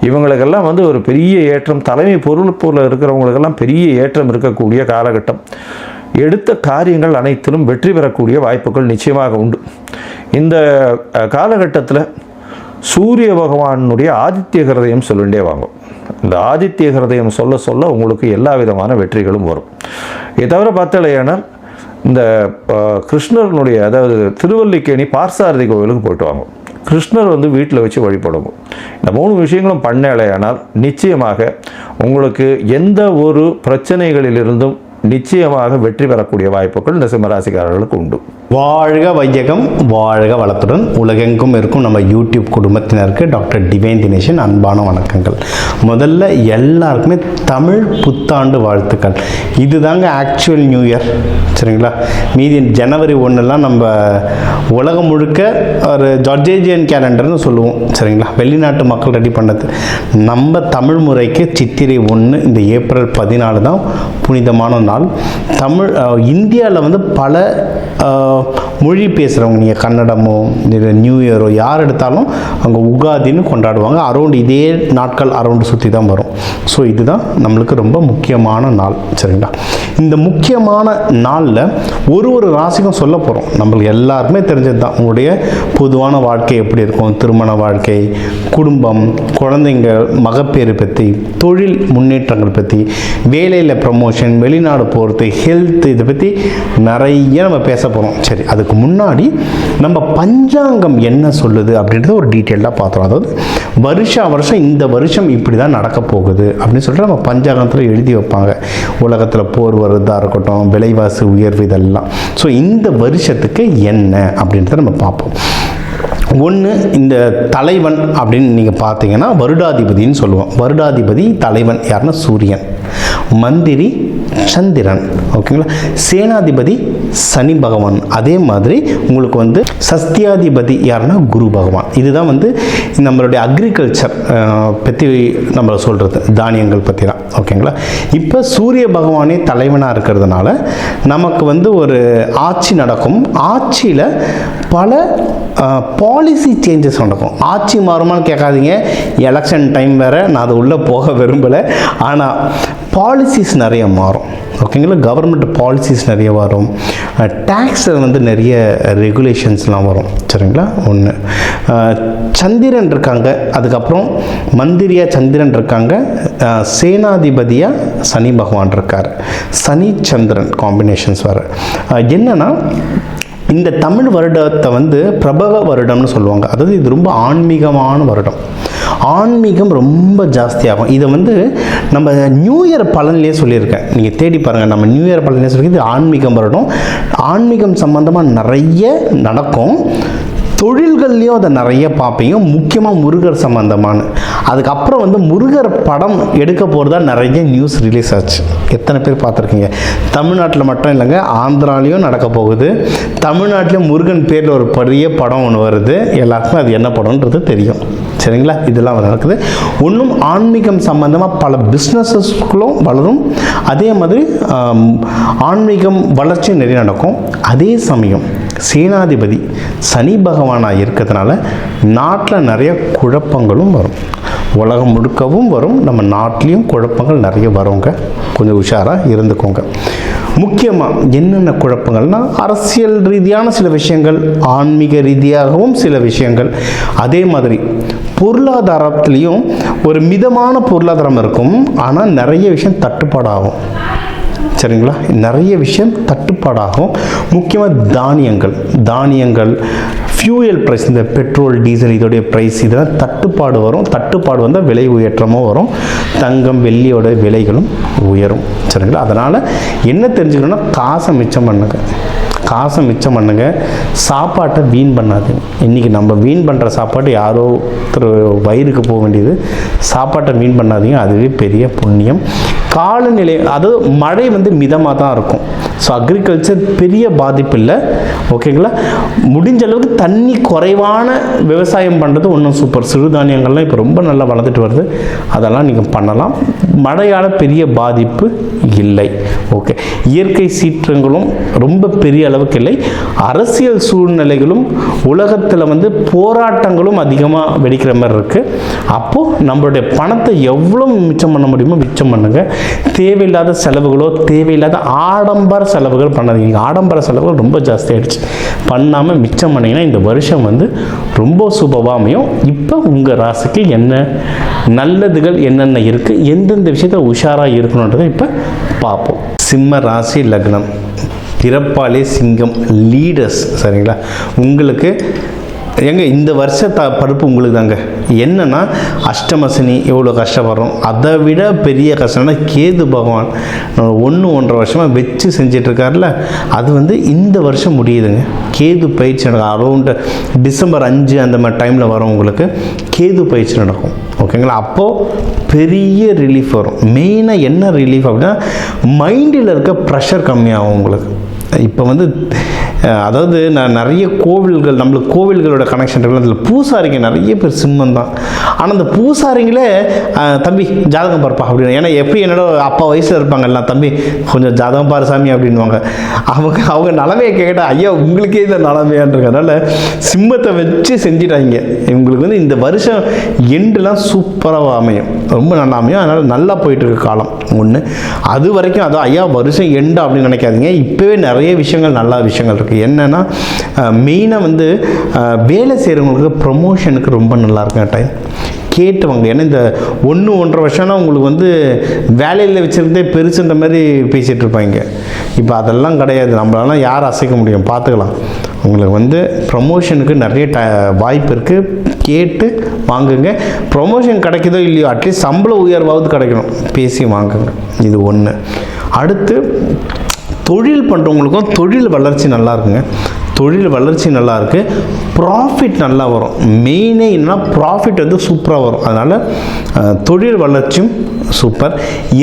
இவங்களுக்கெல்லாம் வந்து ஒரு பெரிய ஏற்றம், தலைமை பொறுப்பில் இருக்கிறவங்களுக்கெல்லாம் பெரிய ஏற்றம் இருக்கக்கூடிய காலகட்டம். எடுத்த காரியங்கள் அனைத்திலும் வெற்றி பெறக்கூடிய வாய்ப்புகள் நிச்சயமாக உண்டு. இந்த காலகட்டத்தில் சூரிய பகவானுடைய ஆதித்ய ஹிருதயம் சொல்லிகிட்டே வாங்கும். இந்த ஆதித்ய ஹிருதயம் சொல்ல உங்களுக்கு எல்லா விதமான வெற்றிகளும் வரும். இதை தவிர பார்த்தலையானால் இந்த கிருஷ்ணனுடைய, அதாவது திருவல்லிக்கேணி பார்த்தசாரதி கோவிலுக்கு போயிட்டு வாங்க. கிருஷ்ணர் வந்து வீட்டில் வச்சு வழிபடணும். இந்த 3 விஷயங்களும் பண்ணலையானால் நிச்சயமாக உங்களுக்கு எந்த ஒரு பிரச்சனைகளிலிருந்தும் நிச்சயமாக வெற்றி பெறக்கூடிய வாய்ப்புகள் இந்த சிம்மராசிக்காரர்களுக்கு உண்டு. வாழ்க வையகம், வாழ்க வளத்துடன் உலகெங்கும் இருக்கும் நம்ம யூடியூப் குடும்பத்தினருக்கு டாக்டர் டிவைன் தினேஷன் அன்பான வணக்கங்கள். முதல்ல எல்லாருக்குமே தமிழ் புத்தாண்டு வாழ்த்துக்கள். இதுதாங்க ஆக்சுவல் நியூ இயர், சரிங்களா? மீதி ஜனவரி 1 நம்ம உலகம் முழுக்க ஒரு ஜார்ஜேஜியன் கேலண்டர்னு சொல்லுவோம், சரிங்களா? வெளிநாட்டு மக்கள் ரெடி பண்ணது. நம்ம தமிழ் முறைக்கு சித்திரை 1 இந்த ஏப்ரல் 14 தான் புனிதமான நாள். தமிழ் இந்தியாவில் வந்து பல மொழி பேசுகிறவங்க, நீங்கள் கன்னடமோ இல்லை நியூ இயரோ யார் எடுத்தாலும் அங்கே உகாதின்னு கொண்டாடுவாங்க. அரௌண்ட் இதே நாட்கள் அரௌண்டு சுற்றி தான் வரும். ஸோ இதுதான் நம்மளுக்கு ரொம்ப முக்கியமான நாள், சரிங்களா? இந்த முக்கியமான நாளில் ஒரு ராசிக்கும் சொல்ல போகிறோம். நம்மளுக்கு எல்லாருக்குமே தெரிஞ்சது தான். உங்களுடைய பொதுவான வாழ்க்கை எப்படி இருக்கும், திருமண வாழ்க்கை, குடும்பம், குழந்தைங்க, மகப்பேறு பற்றி, தொழில் முன்னேற்றங்கள் பற்றி, வேலையில் ப்ரமோஷன், வெளிநாடு போகிறது, ஹெல்த், இதை பற்றி நிறைய நம்ம பேச போகிறோம். சரி, அதுக்கு முன்னாடி நம்ம பஞ்சாங்கம் என்ன சொல்லுது அப்படின்றத ஒரு டீட்டெயிலாக பார்த்தோம். அதாவது வருஷம் இந்த வருஷம் இப்படி தான் நடக்க போகுது அப்படின்னு சொல்லிட்டு நம்ம பஞ்சாங்கத்தில் எழுதி வைப்பாங்க. உலகத்தில் போர் வருதாக இருக்கட்டும், விலைவாசி உயர்வு, இதெல்லாம். ஸோ இந்த வருஷத்துக்கு என்ன அப்படின்றத நம்ம பார்ப்போம். ஒன்று, இந்த தலைவன் அப்படின்னு நீங்கள் பார்த்தீங்கன்னா வருடாதிபதினு சொல்லுவோம். வருடாதிபதி தலைவன் யாருன்னா சூரியன், மந்திரி சந்திரன், ஓகேங்களா? சேனாதிபதி சனி பகவான். அதே மாதிரி உங்களுக்கு வந்து சஸ்தியாதிபதி யாருன்னா குரு பகவான். இதுதான் வந்து நம்மளுடைய அக்ரிகல்ச்சர் பற்றி நம்ம சொல்கிறது, தானியங்கள் பற்றி தான், ஓகேங்களா? இப்போ சூரிய பகவானே தலைவனாக இருக்கிறதுனால நமக்கு வந்து ஒரு ஆட்சி நடக்கும். ஆட்சியில் பல பாலிசி சேஞ்சஸ் நடக்கும். ஆட்சி மாறுமான்னு கேட்காதீங்க, எலெக்ஷன் டைம் வேறு, நான் அது உள்ளே போக விரும்பலை. ஆனால் பாலிசிஸ் நிறைய மாறும், ஓகேங்களா? கவர்மெண்ட் பாலிசிஸ் நிறைய வரும். டேக்ஸில் வந்து நிறைய ரெகுலேஷன்ஸ்லாம் வரும், சரிங்களா? ஒன்று, சந்திரன் இருக்காங்க, அதுக்கப்புறம் மந்திரியாக சந்திரன் இருக்காங்க, சேனாதிபதியாக சனி பகவான் இருக்கார். சனி சந்திரன் காம்பினேஷன்ஸ் வர என்னென்னா, இந்த தமிழ் வருடத்தை வந்து பிரபவ வருடம்னு சொல்லுவாங்க. அதாவது இது ரொம்ப ஆன்மீகமான வருடம். ஆன்மீகம் ரொம்ப ஜாஸ்தியாகும். இதை வந்து நம்ம நியூ இயர் பலன்லேயே சொல்லியிருக்கேன், நீங்கள் தேடி பாருங்கள். நம்ம நியூ இயர் பலன்லேயே சொல்லி இது ஆன்மீகம் வருடம். ஆன்மீகம் சம்மந்தமாக நிறைய நடக்கும். தொழில்கள்லேயும் அதை நிறைய பார்ப்பீங்க, முக்கியமாக முருகர் சம்மந்தமான. அதுக்கப்புறம் வந்து முருகர் படம் எடுக்க போகிறதா நிறைய நியூஸ் ரிலீஸ் ஆச்சு. எத்தனை பேர் பார்த்துருக்கீங்க? தமிழ்நாட்டில் மட்டும் இல்லைங்க, ஆந்திராலையும் நடக்க போகுது. தமிழ்நாட்டிலையும் முருகன் பேரில் ஒரு பெரிய படம் ஒன்று வருது. எல்லாருக்கும் அது என்ன படம்ன்றது தெரியும், சரிங்களா? இதெல்லாம் நடக்குது. ஒன்றும் ஆன்மீகம் சம்பந்தமாக பல பிஸ்னஸஸ்களும் வளரும். அதே மாதிரி ஆன்மீகம் வளர்ச்சி நிறைய நடக்கும். அதே சமயம் சேனாதிபதி சனி பகவானாக இருக்கிறதுனால நாட்டில் நிறைய குழப்பங்களும் வரும். உலகம் முழுக்கவும் வரும், நம்ம நாட்டிலையும் குழப்பங்கள் நிறைய வருங்க. கொஞ்சம் உஷாராக இருந்துக்கோங்க. முக்கியமாக என்னென்ன குழப்பங்கள்னால், அரசியல் ரீதியான சில விஷயங்கள், ஆன்மீக ரீதியாகவும் சில விஷயங்கள். அதே மாதிரி பொருளாதாரத்துலேயும் ஒரு மிதமான பொருளாதாரம் இருக்கும், ஆனால் நிறைய விஷயம் தட்டுப்பாடாகும், சரிங்களா? நிறைய விஷயம் தட்டுப்பாடாகும். முக்கியமாக தானியங்கள், ஃபியூயல் ப்ரைஸ், இந்த பெட்ரோல், டீசல், இதோடைய ப்ரைஸ், இதெல்லாம் தட்டுப்பாடு வரும். தட்டுப்பாடு வந்தால் விலை உயற்றமும் வரும். தங்கம், வெள்ளியோட விலைகளும் உயரும், சரிங்களா? அதனால் என்ன தெரிஞ்சுக்கணும்னா, காசை மிச்சம் பண்ணுங்க. சாப்பாட்டை வீண் பண்ணாதீங்க. இன்றைக்கி நம்ம வீண் பண்ணுற சாப்பாடு யாரோ ஒருத்தர் வயிறுக்கு போக வேண்டியது. சாப்பாட்டை வீண் பண்ணாதீங்க, அதுவே பெரிய புண்ணியம். காலநிலை, அதாவது மழை வந்து மிதமாக தான் இருக்கும். ஸோ அக்ரிகல்ச்சர் பெரிய பாதிப்பு இல்லை, ஓகேங்களா? முடிஞ்ச அளவுக்கு தண்ணி குறைவான விவசாயம் பண்ணுறது ஒன்றும் சூப்பர். சிறுதானியங்கள்லாம் இப்போ ரொம்ப நல்லா வளர்ந்துட்டு வருது, அதெல்லாம் நீங்கள் பண்ணலாம். மழையால் பெரிய பாதிப்பு இல்லை, ஓகே? இயற்கை சீற்றங்களும் ரொம்ப பெரிய அளவுக்கு இல்லை. அரசியல் சூழ்நிலைகளும் உலகத்தில் வந்து போராட்டங்களும் அதிகமாக வெடிக்கிற மாதிரி இருக்குது. அப்போது நம்மளுடைய பணத்தை எவ்வளோ மிச்சம் பண்ண முடியுமோ மிச்சம் பண்ணுங்கள். தேவையில்லாத செலவுகளோ, தேவையில்லாத ஆடம்பர செலவுகள் பண்ணாதீங்க. ஆடம்பர செலவுகள் ரொம்ப ஜாஸ்தி ஆகிடுச்சு. பண்ணாமல் மிச்சம் பண்ணிங்கன்னா இந்த வருஷம் வந்து ரொம்ப சுபமாக அமையும். இப்போ உங்கள் ராசிக்கு என்ன நல்லதுகள் என்னென்ன இருக்குது, எந்தெந்த விஷயத்தில் உஷாராக இருக்கணுன்றதை இப்போ பார்ப்போம். சிம்ம ராசி லக்னம், பிறப்பாலே சிங்கம், லீடர்ஸ், சரிங்களா? உங்களுக்கு ஏங்க இந்த வருஷ பருப்பு உங்களுக்கு தாங்க. என்னன்னா அஷ்டம சனி எவ்வளோ கஷ்டப்படுறோம், அதை விட பெரிய கஷ்டம்னா கேது பகவான் 1-1.5 வருஷமாக வச்சு செஞ்சிட்ருக்காருல, அது வந்து இந்த வருஷம் முடியுதுங்க. கேது பயிற்சி நடக்கும் அரௌண்ட் டிசம்பர் 5 அந்த மாதிரி டைமில் வரும் உங்களுக்கு கேது பயிற்சி நடக்கும். ஓகேங்களா? அப்போது பெரிய ரிலீஃப் வரும். மெயினாக என்ன ரிலீஃப் அப்படின்னா மைண்டில் இருக்க ப்ரெஷர் கம்மியாகும் உங்களுக்கு. இப்போ வந்து அதாவது நான் நிறைய கோவில்கள், நம்மளுக்கு கோவில்களோட கனெக்ஷன் இருக்குல்ல, அதில் பூசாரிங்க நிறைய பேர் சிம்மம் தான். ஆனால் அந்த பூசாரிங்களே தம்பி ஜாதகம் பார்ப்பா அப்படின்னு, ஏன்னா எப்படி என்னோட அப்பா வயசில் இருப்பாங்க எல்லாம், தம்பி கொஞ்சம் ஜாதகம் பாரு சாமி அப்படின்வாங்க. அவங்க நிலமையை கேட்டால் ஐயா உங்களுக்கே இந்த நிலமையான்றதுனால சிம்மத்தை வச்சு செஞ்சிட்டாங்க. இவங்களுக்கு வந்து இந்த வருஷம் எண்டுலாம் சூப்பராக அமையும், ரொம்ப நல்லா அமையும். அதனால் நல்லா போயிட்டுருக்கு காலம் ஒன்று. அது வரைக்கும் அதான் ஐயா வருஷம் எண்டு அப்படின்னு நினைக்காதீங்க. இப்போவே நிறைய விஷயங்கள் நல்ல விஷயங்கள் இருக்குது. என்னென்னா மெயினாக வந்து வேலை செய்கிறவங்களுக்கு ப்ரொமோஷனுக்கு ரொம்ப நல்லாயிருக்குங்க டைம் கேட்டுவாங்க. ஏன்னா இந்த 1-1.5 வருஷம்னா உங்களுக்கு வந்து வேலையில் வச்சுருந்தே பெருசுன்ற மாதிரி பேசிகிட்டு இருப்பாங்க. இப்போ அதெல்லாம் கிடையாது. நம்மளால யார் அசைக்க முடியும், பார்த்துக்கலாம். உங்களுக்கு வந்து ப்ரமோஷனுக்கு நிறைய வாய்ப்பு இருக்குது. கேட்டு வாங்குங்க. ப்ரொமோஷன் கிடைக்குதோ இல்லையோ அட்லீஸ்ட் சம்பள உயர்வாவது கிடைக்கணும், பேசி வாங்குங்க. இது ஒன்று. அடுத்து தொழில் பண்ணுறவங்களுக்கும் தொழில் வளர்ச்சி நல்லா இருக்குங்க. தொழில் வளர்ச்சி நல்லா இருக்குது, ப்ராஃபிட் நல்லா வரும். மெயினே என்னன்னா ப்ராஃபிட் வந்து சூப்பராக வரும். அதனால் தொழில் வளர்ச்சியும் சூப்பர்.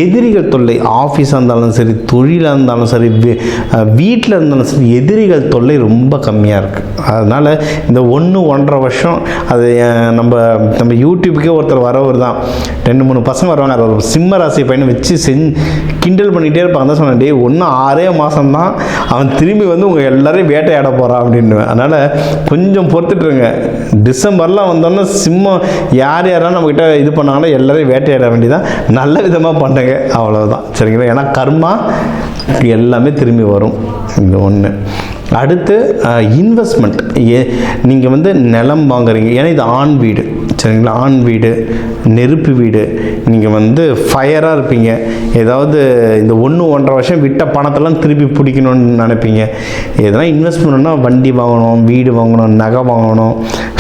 எதிரிகள் தொல்லை ஆஃபீஸாக இருந்தாலும் சரி, தொழிலாக இருந்தாலும் சரி, வீட்டில் இருந்தாலும் சரி, எதிரிகள் தொல்லை ரொம்ப கம்மியாக இருக்குது. அதனால் இந்த 1-1.5 வருஷம் அது நம்ம யூடியூப்புக்கே ஒருத்தர் வரவர் தான், 2-3 பசங்க வருவாங்க. அது ஒரு சிம்ம ராசி பையனை வச்சு கிண்டல் பண்ணிகிட்டே இருப்பாங்க. தான் சொன்னேன், டே 6 மாதம்தான் அவன் திரும்பி வந்து உங்கள் எல்லோரையும் வேட்டையாட போகிறான் அப்படின்னு. அதனால் கொஞ்சம் பொறுத்துட்டுருங்க. டிசம்பர்லாம் வந்தோன்னா சிம்மம் யாரெல்லாம் நம்மக்கிட்ட இது பண்ணாங்களோ எல்லோரையும் வேட்டையாட வேண்டியதான். நல்ல விதமாக பண்ணுங்க, அவ்வளோதான். சரிங்களா? ஏன்னா கர்மா எல்லாமே திரும்பி வரும். இது ஒன்று. அடுத்து இன்வெஸ்ட்மெண்ட். நீங்கள் வந்து நிலம் வாங்குறீங்க, ஏன்னா இது ஆண் வீடு. சரிங்களா? ஆண் வீடு, நெருப்பு வீடு. நீங்கள் வந்து ஃபயராக இருப்பீங்க. ஏதாவது இந்த 1-1.5 வருஷம் விட்ட பணத்தெல்லாம் திருப்பி பிடிக்கணும்னு நினைப்பீங்க. எதனா இன்வெஸ்ட் பண்ணணும்னா வண்டி வாங்கணும், வீடு வாங்கணும், நகை வாங்கணும்,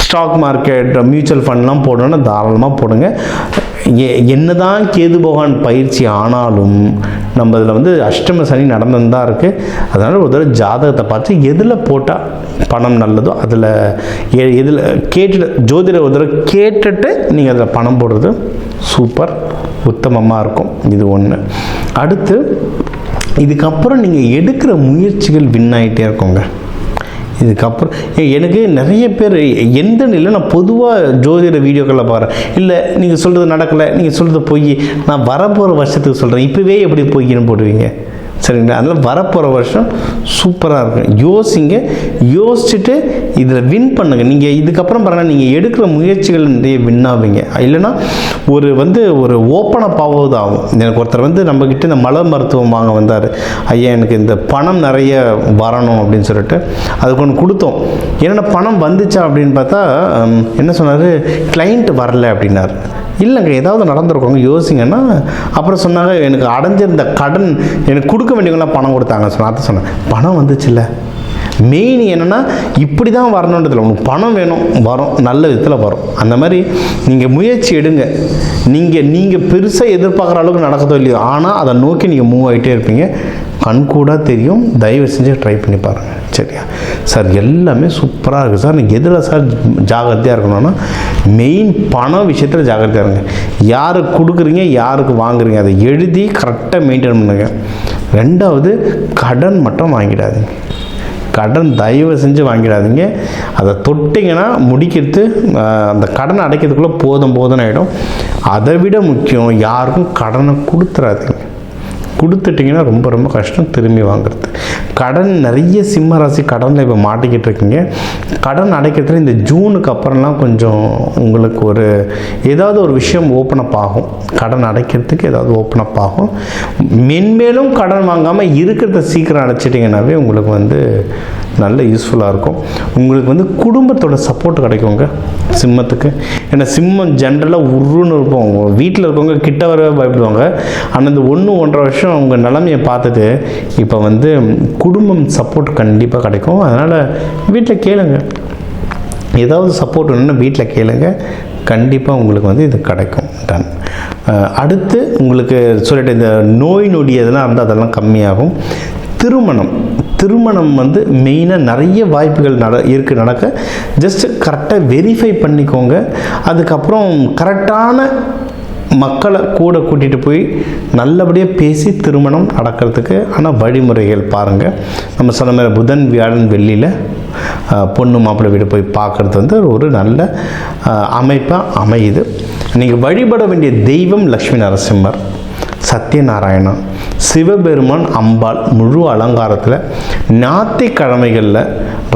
ஸ்டாக் மார்க்கெட், மியூச்சுவல் ஃபண்ட்லாம் போடணும்னா தாராளமாக போடுங்க. என்னதான் கேது பகவான் பயிற்சி ஆனாலும் நம்ம இதில் வந்து அஷ்டம சனி நடந்து தான் இருக்குது. அதனால் ஒரு தடவை ஜாதகத்தை பார்த்து எதில் போட்டால் பணம் நல்லதோ அதில் எதில் கேட்டுட்டு ஜோதிடர் ஒரு தடவை கேட்டுட்டு நீங்கள் அதில் பணம் போடுறது சூப்பர் உத்தமமாக இருக்கும். இது ஒன்று. அடுத்து இதுக்கப்புறம் நீங்கள் எடுக்கிற முயற்சிகள் வின் ஆகிட்டே இருக்குங்க. இதுக்கப்புறம் எனக்கு நிறைய பேர் எந்த நிலையில் நான் பொதுவாக ஜோதிட வீடியோக்களில் பாருறேன், இல்லை நீங்கள் சொல்கிறது நடக்கலை, நீங்கள் சொல்கிறது பொய், நான் வரப்போகிற வருஷத்துக்கு சொல்கிறேன், இப்போவே எப்படி பொய்ன்னு போடுவீங்க. சரிங்களா? அதனால் வரப்போகிற வருஷம் சூப்பராக இருக்கும். யோசிங்க, யோசிச்சுட்டு இதில் வின் பண்ணுங்கள். நீங்கள் இதுக்கப்புறம் பாருங்கள், நீங்கள் எடுக்கிற முயற்சிகள் நிறைய வின் ஆவீங்க. இல்லைன்னா ஒரு ஓப்பன் அப் ஆகுவது ஆகும். எனக்கு ஒருத்தர் வந்து நம்மக்கிட்ட இந்த மல மருத்துவம் வாங்க வந்தார். ஐயா எனக்கு இந்த பணம் நிறைய வரணும் அப்படின்னு சொல்லிட்டு அதுக்கு ஒன்று கொடுத்தோம். என்னென்ன பணம் வந்துச்சா அப்படின்னு பார்த்தா என்ன சொன்னார், கிளைண்ட் வரல அப்படின்னார். இல்லைங்க ஏதாவது நடந்திருக்கோங்க, யோசிங்கன்னா. அப்புறம் சொன்னாங்க எனக்கு அடைஞ்சிருந்த கடன் எனக்கு கொடுக்க வேண்டியவங்களாம் பணம் கொடுத்தாங்க. அதை சொன்னேன், பணம் வந்துச்சுல்ல. மெயின் என்னென்னா இப்படி தான் வரணுன்றதில்ல, உனக்கு பணம் வேணும், வரும், நல்ல விதத்தில் வரும். அந்த மாதிரி நீங்கள் முயற்சி எடுங்க. நீங்கள் பெருசாக எதிர்பார்க்குற அளவுக்கு நடக்குதோ இல்லையோ, ஆனால் அதை நோக்கி நீங்கள் மூவ் ஆகிட்டே இருப்பீங்க. கண்கூடாக தெரியும். தயவு செஞ்சு ட்ரை பண்ணி பாருங்கள். சரியா சார்? எல்லாமே சூப்பராக இருக்குது சார். நீங்கள் எதில் சார் ஜாகிரதையாக இருக்கணும்னா மெயின் பணம் விஷயத்தில் ஜாகிரதையாக இருங்க. யாருக்கு கொடுக்குறீங்க, யாருக்கு வாங்குறீங்க, அதை எழுதி கரெக்டாக மெயின்டைன் பண்ணுங்க. ரெண்டாவது, கடன் மட்டும் வாங்கிடாதீங்க. கடன் தயவு செஞ்சு வாங்கிடாதீங்க. அதை தொட்டிங்கன்னா முடிக்கிறது, அந்த கடனை அடைக்கிறதுக்குள்ளே போதும் ஆகிடும். அதை விட முக்கியம், யாருக்கும் கடனை கொடுத்துடாதீங்க. கொடுத்துட்டிங்கன்னா ரொம்ப ரொம்ப கஷ்டம் திரும்பி வாங்குறது. கடன் நிறைய சிம்ம ராசி கடனில் இப்போ மாட்டிக்கிட்டு இருக்கீங்க. கடன் அடைக்கிறதுல இந்த ஜூனுக்கு அப்புறம்லாம் கொஞ்சம் உங்களுக்கு ஏதாவது ஒரு விஷயம் ஓப்பன் அப் ஆகும். கடன் அடைக்கிறதுக்கு ஏதாவது ஓப்பன் அப் ஆகும். மென்மேலும் கடன் வாங்காமல் இருக்கிறத சீக்கிரம் அடைச்சிட்டிங்கன்னாவே உங்களுக்கு நல்ல யூஸ்ஃபுல்லாக இருக்கும். உங்களுக்கு குடும்பத்தோட சப்போர்ட் கிடைக்குங்க சிம்மத்துக்கு. ஏன்னா சிம்மம் ஜென்ரலாக உருன்னு இருப்போம். வீட்டில் இருக்கவங்க கிட்ட வரவே பயப்படுவாங்க. ஆனால் இந்த 1-1.5 வருஷம் அவங்க நிலைமையை பார்த்துட்டு இப்போ குடும்பம் சப்போர்ட் கண்டிப்பாக கிடைக்கும். அதனால் வீட்டில் கேளுங்க, ஏதாவது சப்போர்ட் வேணும்னா வீட்டில் கேளுங்க, கண்டிப்பாக உங்களுக்கு வந்து இது கிடைக்கும். டன். அடுத்து உங்களுக்கு சொல்லிட்டு இந்த நோய் நொடி எதெல்லாம் இருந்தால் அதெல்லாம் கம்மியாகும். திருமணம் வந்து மெயினாக நிறைய வாய்ப்புகள் நடக்க. ஜஸ்ட் கரெக்டாக வெரிஃபை பண்ணிக்கோங்க. அதுக்கப்புறம் கரெக்டான மக்களை கூட கூட்டிகிட்டு போய் நல்லபடியாக பேசி திருமணம் நடக்கிறதுக்கு ஆனால் வழிமுறைகள் பாருங்கள். நம்ம சொன்ன மாதிரி புதன் வியாழன் வெள்ளியில் பொண்ணு மாப்பிள்ளை வீடு போய் பார்க்குறது வந்து ஒரு நல்ல அமைப்பாக அமையுது. நீங்கள் வழிபட வேண்டிய தெய்வம் லக்ஷ்மி நரசிம்மர், சத்யநாராயணன், சிவபெருமான், அம்பாள் முழு அலங்காரத்தில் ஞாயிற்றுக்கிழமைகளில்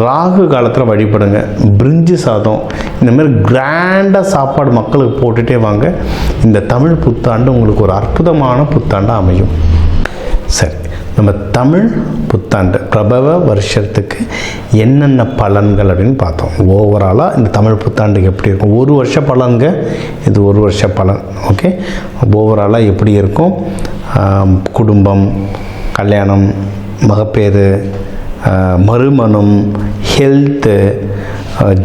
ராகு காலத்தில் வழிபடுங்க. பிரிஞ்சு சாதம் இந்த மாதிரி கிராண்டாக சாப்பாடு மக்களுக்கு போட்டுகிட்டே வாங்க. இந்த தமிழ் புத்தாண்டு உங்களுக்கு ஒரு அற்புதமான புத்தாண்டாக அமையும். சரி, நம்ம தமிழ் புத்தாண்டு பிரபவ வருஷத்துக்கு என்னென்ன பலன்கள் அப்படின்னு பார்த்தோம். ஓவராலாக இந்த தமிழ் புத்தாண்டுக்கு எப்படி இருக்கும், ஒரு வருஷ பலன்க, இது ஒரு வருஷ பலன். ஓகே, ஓவராலாக எப்படி இருக்கும், குடும்பம், கல்யாணம், மகப்பேறு, மறுமணம், ஹெல்த்து,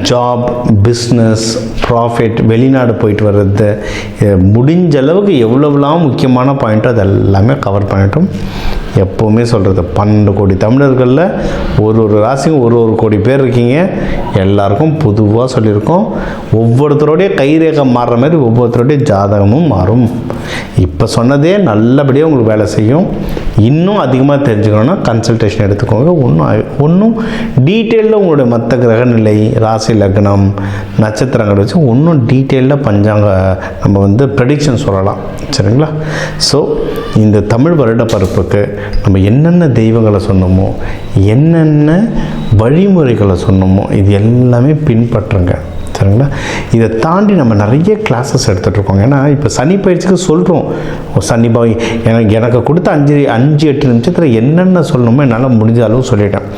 ஜாப், பிஸ்னஸ், ப்ராஃபிட், வெளிநாடு போயிட்டு வர்றது, முடிஞ்ச அளவுக்கு எவ்வளோலாம் முக்கியமான பாயிண்ட்டோ அது எல்லாமே கவர் பண்ணிட்டோம். எப்போவுமே சொல்கிறது 12 கோடி தமிழர்களில் ஒரு ராசிக்கும் ஒரு கோடி பேர் இருக்கீங்க. எல்லாருக்கும் பொதுவாக சொல்லியிருக்கோம். ஒவ்வொருத்தரோடைய கைரேகை மாறுற மாதிரி ஒவ்வொருத்தருடைய ஜாதகமும் மாறும். இப்போ சொன்னதே நல்லபடியாக உங்களுக்கு வேலை செய்யும். இன்னும் அதிகமாக தெரிஞ்சுக்கணுன்னா கன்சல்டேஷன் எடுத்துக்கோங்க. ஒன்றும் டீட்டெயிலில் உங்களுடைய மற்ற கிரகநிலை, ராசி, லக்னம், நட்சத்திரங்கள் வச்சு இன்னும் டீட்டெயிலில் பஞ்சாங்க நம்ம வந்து ப்ரெடிக்ஷன் சொல்லலாம். சரிங்களா? ஸோ இந்த தமிழ் வருட பருப்புக்கு நம்ம என்னென்ன தெய்வங்களை சொன்னோமோ, என்னென்ன வழிமுறைகளை சொன்னோமோ, இது எல்லாமே பின்பற்றுங்க. சரிங்களா? இதை தாண்டி நம்ம நிறைய கிளாஸஸ் எடுத்துகிட்ருக்கோம். ஏன்னா இப்போ சனி பயிற்சிக்கு சொல்கிறோம், சனி பாய் எனக்கு கொடுத்த 5-8 நிமிஷத்தில் என்னென்ன சொல்லணுமோ என்னால் முடிஞ்ச அளவு சொல்லிட்டேன்.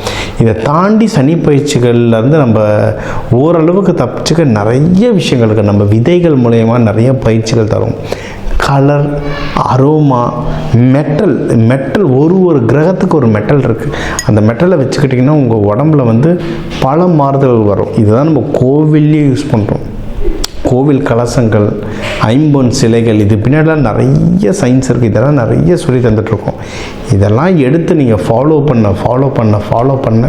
இதை தாண்டி சனி பயிற்சிகள்லேருந்து நம்ம ஓரளவுக்கு தப்பிச்சுக்க நிறைய விஷயங்களுக்கு நம்ம விதைகள் மூலயமா நிறைய பயிற்சிகள் தரும். கலர், அரோமா, மெட்டல் ஒரு கிரகத்துக்கு ஒரு மெட்டல் இருக்குது. அந்த மெட்டலை வச்சுக்கிட்டிங்கன்னா உங்கள் உடம்புல வந்து பல மாறுதல்கள் வரும். இதுதான் நம்ம கோவில்லையே யூஸ் பண்ணுறோம். கோவில் கலசங்கள், ஐம்பொன் சிலைகள், இது பின்னாடிலாம் நிறைய சயின்ஸ் இருக்குது. இதெல்லாம் நிறைய சொல்லி தந்துட்டுருக்கோம். இதெல்லாம் எடுத்து நீங்கள் ஃபாலோ பண்ண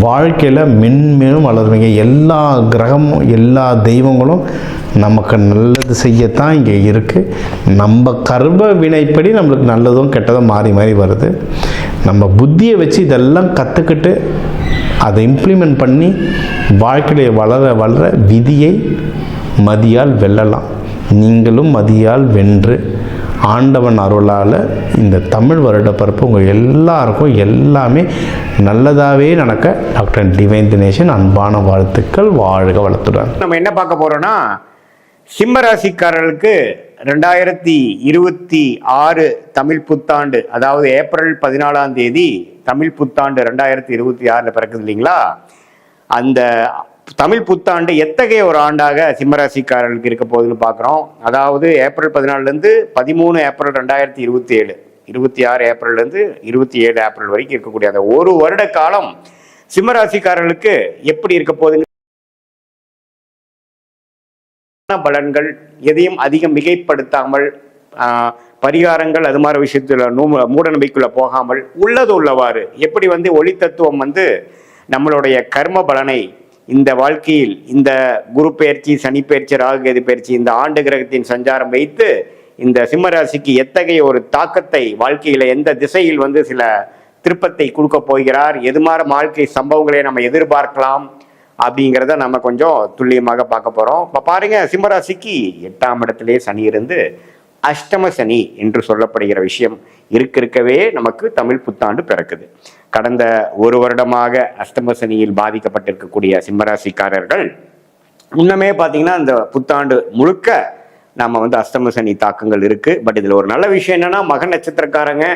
வாழ்க்கையில் மென்மேலும் வளருவீங்க. எல்லா கிரகமும் எல்லா தெய்வங்களும் நமக்கு நல்லது செய்யத்தான் இங்கே இருக்குது. நம்ம கர்ம வினைப்படி நம்மளுக்கு நல்லதும் கெட்டதும் மாறி வருது. நம்ம புத்தியை வச்சு இதெல்லாம் கற்றுக்கிட்டு அதை இம்ப்ளிமெண்ட் பண்ணி வாழ்க்கையை வளர விதியை மதியால் வெல்லலாம். நீங்களும் மதியால் வென்று ஆண்டவன் அருளால் இந்த தமிழ் வருட பருப்பு உங்கள் எல்லாருக்கும் எல்லாமே நல்லதாகவே நடக்க டாக்டர் டிவைன் தினேஷன் அன்பான வாழ்த்துக்கள். வாழ்க வளத்துடன். நம்ம என்ன பார்க்க போறோம்னா, சிம்ம ராசிக்காரர்களுக்கு 2026 தமிழ் புத்தாண்டு, அதாவது ஏப்ரல் 14ஆம் தேதி தமிழ் புத்தாண்டு 2026 பிறக்குது இல்லைங்களா? அந்த தமிழ் புத்தாண்டு எத்தகைய ஒரு ஆண்டாக சிம்மராசிக்காரர்களுக்கு இருக்க போகுதுன்னு பார்க்குறோம். அதாவது ஏப்ரல் 14லேருந்து 13 ஏப்ரல் 2027, 26 ஏப்ரல்லேருந்து 27 ஏப்ரல் வரைக்கும் இருக்கக்கூடிய அந்த ஒரு வருட காலம் சிம்மராசிக்காரர்களுக்கு எப்படி இருக்க போகுதுன்னு பலன்கள், எதையும் அதிகம் மிகைப்படுத்தாமல், பரிகாரங்கள் அது மாதிரி விஷயத்துல மூட நம்பிக்கைக்குள்ள போகாமல் உள்ளது உள்ளவாறு எப்படி வந்து ஒளி தத்துவம் வந்து நம்மளுடைய கர்ம பலனை இந்த வாழ்க்கையில் இந்த குரு பயிற்சி, சனி பயிற்சி, ராகு கேது பயிற்சி, இந்த ஆண்டு கிரகத்தின் சஞ்சாரம் வைத்து இந்த சிம்மராசிக்கு எத்தகைய ஒரு தாக்கத்தை வாழ்க்கையில எந்த திசையில் வந்து சில திருப்பத்தை கொடுக்க போகிறார், எது மாதிரி வாழ்க்கை சம்பவங்களை நம்ம எதிர்பார்க்கலாம் அப்படிங்கிறத நம்ம கொஞ்சம் துல்லியமாக பார்க்க போறோம். இப்போ பாருங்க, சிம்மராசிக்கு 8ஆம் இடத்திலே சனி இருந்து அஷ்டம சனி என்று சொல்லப்படுகிற விஷயம் இருக்கவே நமக்கு தமிழ் புத்தாண்டு பிறக்குது. கடந்த ஒரு வருடமாக அஷ்டம சனியில் பாதிக்கப்பட்டிருக்கக்கூடிய சிம்மராசிக்காரர்கள் முன்னமே பார்த்தீங்கன்னா இந்த புத்தாண்டு முழுக்க நம்ம வந்து அஷ்டம சனி தாக்கங்கள் இருக்கு. பட் இதுல ஒரு நல்ல விஷயம் என்னன்னா, மக நட்சத்திரக்காரங்க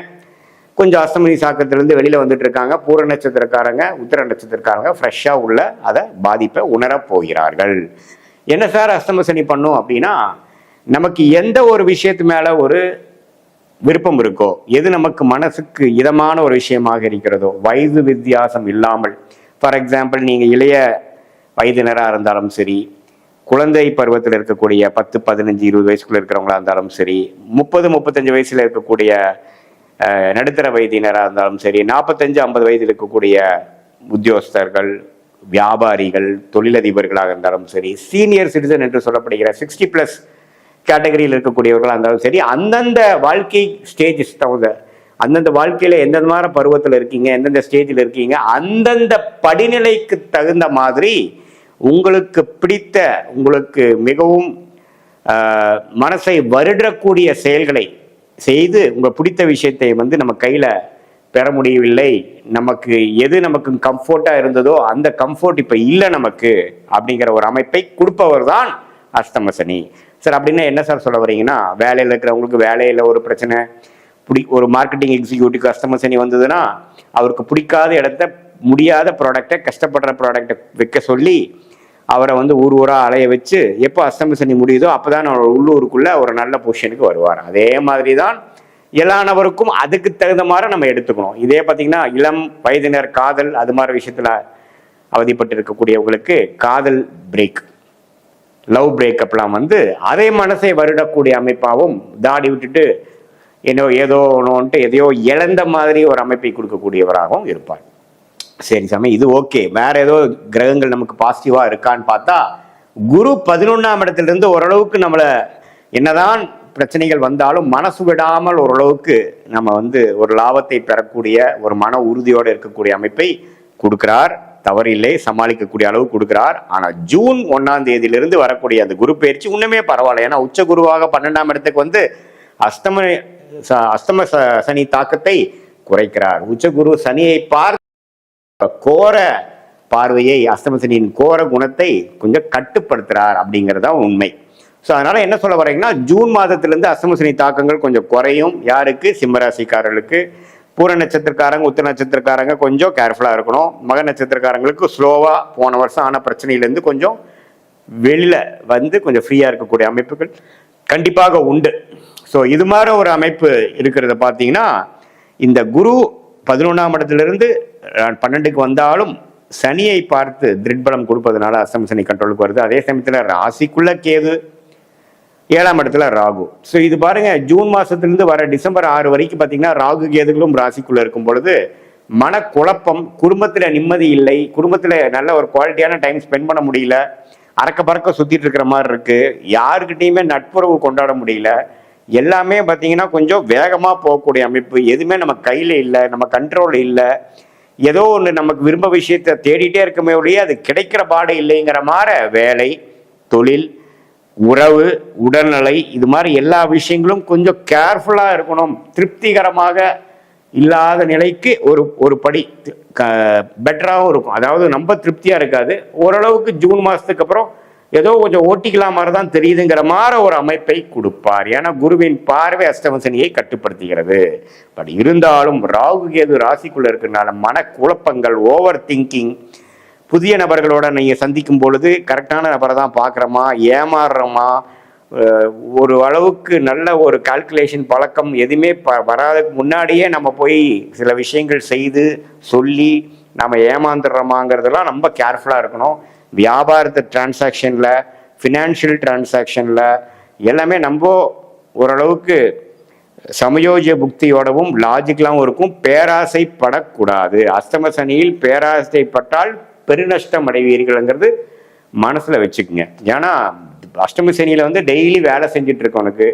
கொஞ்சம் அஷ்டமணி சாக்கத்திலிருந்து வெளியில வந்துட்டு இருக்காங்க. பூர நட்சத்திரக்காரங்க, உத்திர நட்சத்திரக்காரங்க ஃப்ரெஷ்ஷா உள்ள அதை பாதிப்பை உணரப் போகிறார்கள். என்ன சார் அஷ்டம சனி பண்ணும் அப்படின்னா, நமக்கு எந்த ஒரு விஷயத்து மேல ஒரு விருப்பம் இருக்கோ, எது நமக்கு மனசுக்கு இதமான ஒரு விஷயமாக இருக்கிறதோ, வயது வித்தியாசம் இல்லாமல், ஃபார் எக்ஸாம்பிள் நீங்க இளைய வயதினராக இருந்தாலும் சரி, குழந்தை பருவத்தில் இருக்கக்கூடிய 10, 15, 20 வயசுக்குள்ள இருக்கிறவங்களா இருந்தாலும் சரி, 30, 35 வயசுல இருக்கக்கூடிய நடுத்தர வயதினராக இருந்தாலும் சரி, 45, 50 வயதில் இருக்கக்கூடிய உத்தியோகஸ்தர்கள், வியாபாரிகள், தொழிலதிபர்களாக இருந்தாலும் சரி, சீனியர் சிட்டிசன் என்று சொல்லப்படுகிற 60+ கேட்டகரியில் இருக்கக்கூடியவர்களாக இருந்தாலும் சரி, அந்தந்த வாழ்க்கை ஸ்டேஜஸ் தகுந்த, அந்தந்த வாழ்க்கையில எந்தெந்த மாதிரி பருவத்தில் இருக்கீங்க, எந்தெந்த ஸ்டேஜில் இருக்கீங்க, அந்தந்த படிநிலைக்கு தகுந்த மாதிரி உங்களுக்கு பிடித்த, உங்களுக்கு மிகவும் மனசை வருடக்கூடிய செயல்களை செய்து உங்கள் பிடித்த விஷயத்தை நம்ம கையில் பெற முடியவில்லை, நமக்கு எது நமக்கு கம்ஃபர்ட்டாக இருந்ததோ அந்த கம்ஃபர்ட் இப்போ இல்லை நமக்கு அப்படிங்கிற ஒரு அமைப்பை கொடுப்பவர் தான் அஷ்டம சனி. சார் அப்படின்னா என்ன சார் சொல்ல வரீங்கன்னா, வேலையில் இருக்கிறவங்களுக்கு வேலையில் ஒரு பிரச்சனை, ஒரு மார்க்கெட்டிங் எக்ஸிக்யூட்டிவ் அஷ்டம சனி வந்ததுன்னா அவருக்கு பிடிக்காத இடத்த, முடியாத ப்ராடக்டை, கஷ்டப்படுற ப்ராடக்டை வைக்க சொல்லி அவரை ஊர் ஊராக அலைய வச்சு எப்போ அஷ்டம சனி முடியுதோ அப்போ தான் அவர் உள்ளூருக்குள்ள ஒரு நல்ல பொசிஷனுக்கு வருவார். அதே மாதிரி தான் எல்லா நபருக்கும் அதுக்கு தகுந்த மாதிரி நம்ம எடுத்துக்கணும். இதே பார்த்தீங்கன்னா இளம் வயதினர் காதல் அது மாதிரி விஷயத்தில் அவதிப்பட்டு இருக்கக்கூடியவங்களுக்கு காதல் பிரேக், லவ் பிரேக்கப்லாம் அதே மனசை வருடக்கூடிய அமைப்பாகவும், தாடி விட்டுட்டு ஏதோ ஒன்றுன்ட்டு எதையோ இழந்த மாதிரி ஒரு அமைப்பை கொடுக்கக்கூடியவராகவும் இருப்பார். சரி சாமி, இது ஓகே. வேற ஏதோ கிரகங்கள் நமக்கு பாசிட்டிவா இருக்கான்னு பார்த்தா, குரு 11ஆம் இடத்திலிருந்து ஓரளவுக்கு நம்மளை என்னதான் பிரச்சனைகள் வந்தாலும் மனசு விடாமல் ஓரளவுக்கு நம்ம ஒரு லாபத்தை பெறக்கூடிய ஒரு மன உறுதியோடு இருக்கக்கூடிய அமைப்பை கொடுக்கிறார். தவறில்லை, சமாளிக்கக்கூடிய அளவு கொடுக்கிறார். ஆனால் ஜூன் 1ஆம் தேதியிலிருந்து வரக்கூடிய அந்த குரு பயிற்சி இன்னுமே பரவாயில்ல. ஏன்னா உச்ச குருவாக 12ஆம் இடத்துக்கு அஷ்டம சனி தாக்கத்தை குறைக்கிறார். உச்ச குரு சனியை கோர பார்வையை, அஷ்டம சனியின் கோர குணத்தை கொஞ்சம் கட்டுப்படுத்துறார் அப்படிங்கிறதா உண்மை. ஸோ அதனால என்ன சொல்ல வரீங்கன்னா, ஜூன் மாதத்திலிருந்து அஷ்டம சனி தாக்கங்கள் கொஞ்சம் குறையும். யாருக்கு? சிம்மராசிக்காரர்களுக்கு. பூர நட்சத்திரக்காரங்க, உத்திர நட்சத்திரக்காரங்க கொஞ்சம் கேர்ஃபுல்லாக இருக்கணும். மக நட்சத்திரக்காரங்களுக்கு ஸ்லோவாக போன வருஷம் ஆன பிரச்சனையிலேருந்து கொஞ்சம் வெளியில் கொஞ்சம் ஃப்ரீயாக இருக்கக்கூடிய அமைப்புகள் கண்டிப்பாக உண்டு. ஸோ இது மாதிரி ஒரு அமைப்பு இருக்கிறத பார்த்தீங்கன்னா, இந்த குரு 11ஆம் இடத்திலிருந்து 12க்கு வந்தாலும் சனியை பார்த்து திருட்பலம் கொடுப்பதனால அஷ்டம சனி கண்ட்ரோலுக்கு வருது. அதே சமயத்தில் ராசிக்குள்ள கேது, 7ஆம் இடத்துல ராகு. ஸோ இது பாருங்க, ஜூன் மாசத்திலிருந்து வர டிசம்பர் 6 வரைக்கும் பார்த்தீங்கன்னா ராகு கேதுகளும் ராசிக்குள்ள இருக்கும் பொழுது மனக்குழப்பம், குடும்பத்தில் நிம்மதி இல்லை, குடும்பத்தில் நல்ல ஒரு குவாலிட்டியான டைம் ஸ்பெண்ட் பண்ண முடியல, அறக்க பறக்க சுத்திட்டு இருக்கிற மாதிரி இருக்கு, யாருக்கிட்டையுமே நட்புறவு கொண்டாட முடியல, எல்லாமே பார்த்தீங்கன்னா கொஞ்சம் வேகமாக போகக்கூடிய அமைப்பு, எதுவுமே நம்ம கையில் இல்லை, நம்ம கண்ட்ரோல் இல்லை, ஏதோ ஒன்று நமக்கு விரும்ப விஷயத்தை தேடிட்டே இருக்கமே ஒழிய அது கிடைக்கிற பாடு இல்லைங்கிற மாதிரி வேலை, தொழில், உறவு, உடல்நிலை, இது மாதிரி எல்லா விஷயங்களும் கொஞ்சம் கேர்ஃபுல்லாக இருக்கணும். திருப்திகரமாக இல்லாத நிலைக்கு ஒரு படி பெட்டராகவும் இருக்கும். அதாவது நம்ம திருப்தியாக இருக்காது, ஓரளவுக்கு ஜூன் மாதத்துக்கு அப்புறம் ஏதோ கொஞ்சம் ஓட்டிக்கலாம் மாதிரி தான் தெரியுதுங்கிற மாதிரி ஒரு அமைப்பை கொடுப்பார். ஏன்னா குருவின் பார்வை அஷ்டம சனியை கட்டுப்படுத்துகிறது. பட் இருந்தாலும் ராகு கேது ராசிக்குள்ள இருக்கிறதுனால மனக்குழப்பங்கள், ஓவர் திங்கிங், புதிய நபர்களோட நீங்கள் சந்திக்கும் பொழுது கரெக்டான நபரை தான் பார்க்குறோமா, ஏமாறுறோமா, ஒரு அளவுக்கு நல்ல ஒரு கால்குலேஷன் பழக்கம் எதுவுமே வராதுக்கு முன்னாடியே நம்ம போய் சில விஷயங்கள் செய்து சொல்லி நம்ம ஏமாந்துடுறோமாங்கிறதெல்லாம் ரொம்ப கேர்ஃபுல்லாக இருக்கணும். வியாபாரத்து டிரான்சாக்ஷனில், ஃபினான்ஷியல் டிரான்சாக்ஷனில் எல்லாமே நம்ம ஓரளவுக்கு சமயோஜிய புக்தியோடவும் லாஜிக்கலாகவும் இருக்கும். பேராசைப்படக்கூடாது. அஷ்டம சனியில் பேராசைப்பட்டால் பெருநஷ்டம் அடைவீர்கள்ங்கிறது மனசில் வச்சுக்கோங்க. ஏன்னா அஷ்டம சனியில் டெய்லி வேலை செஞ்சுட்டு இருக்கவனுக்கு,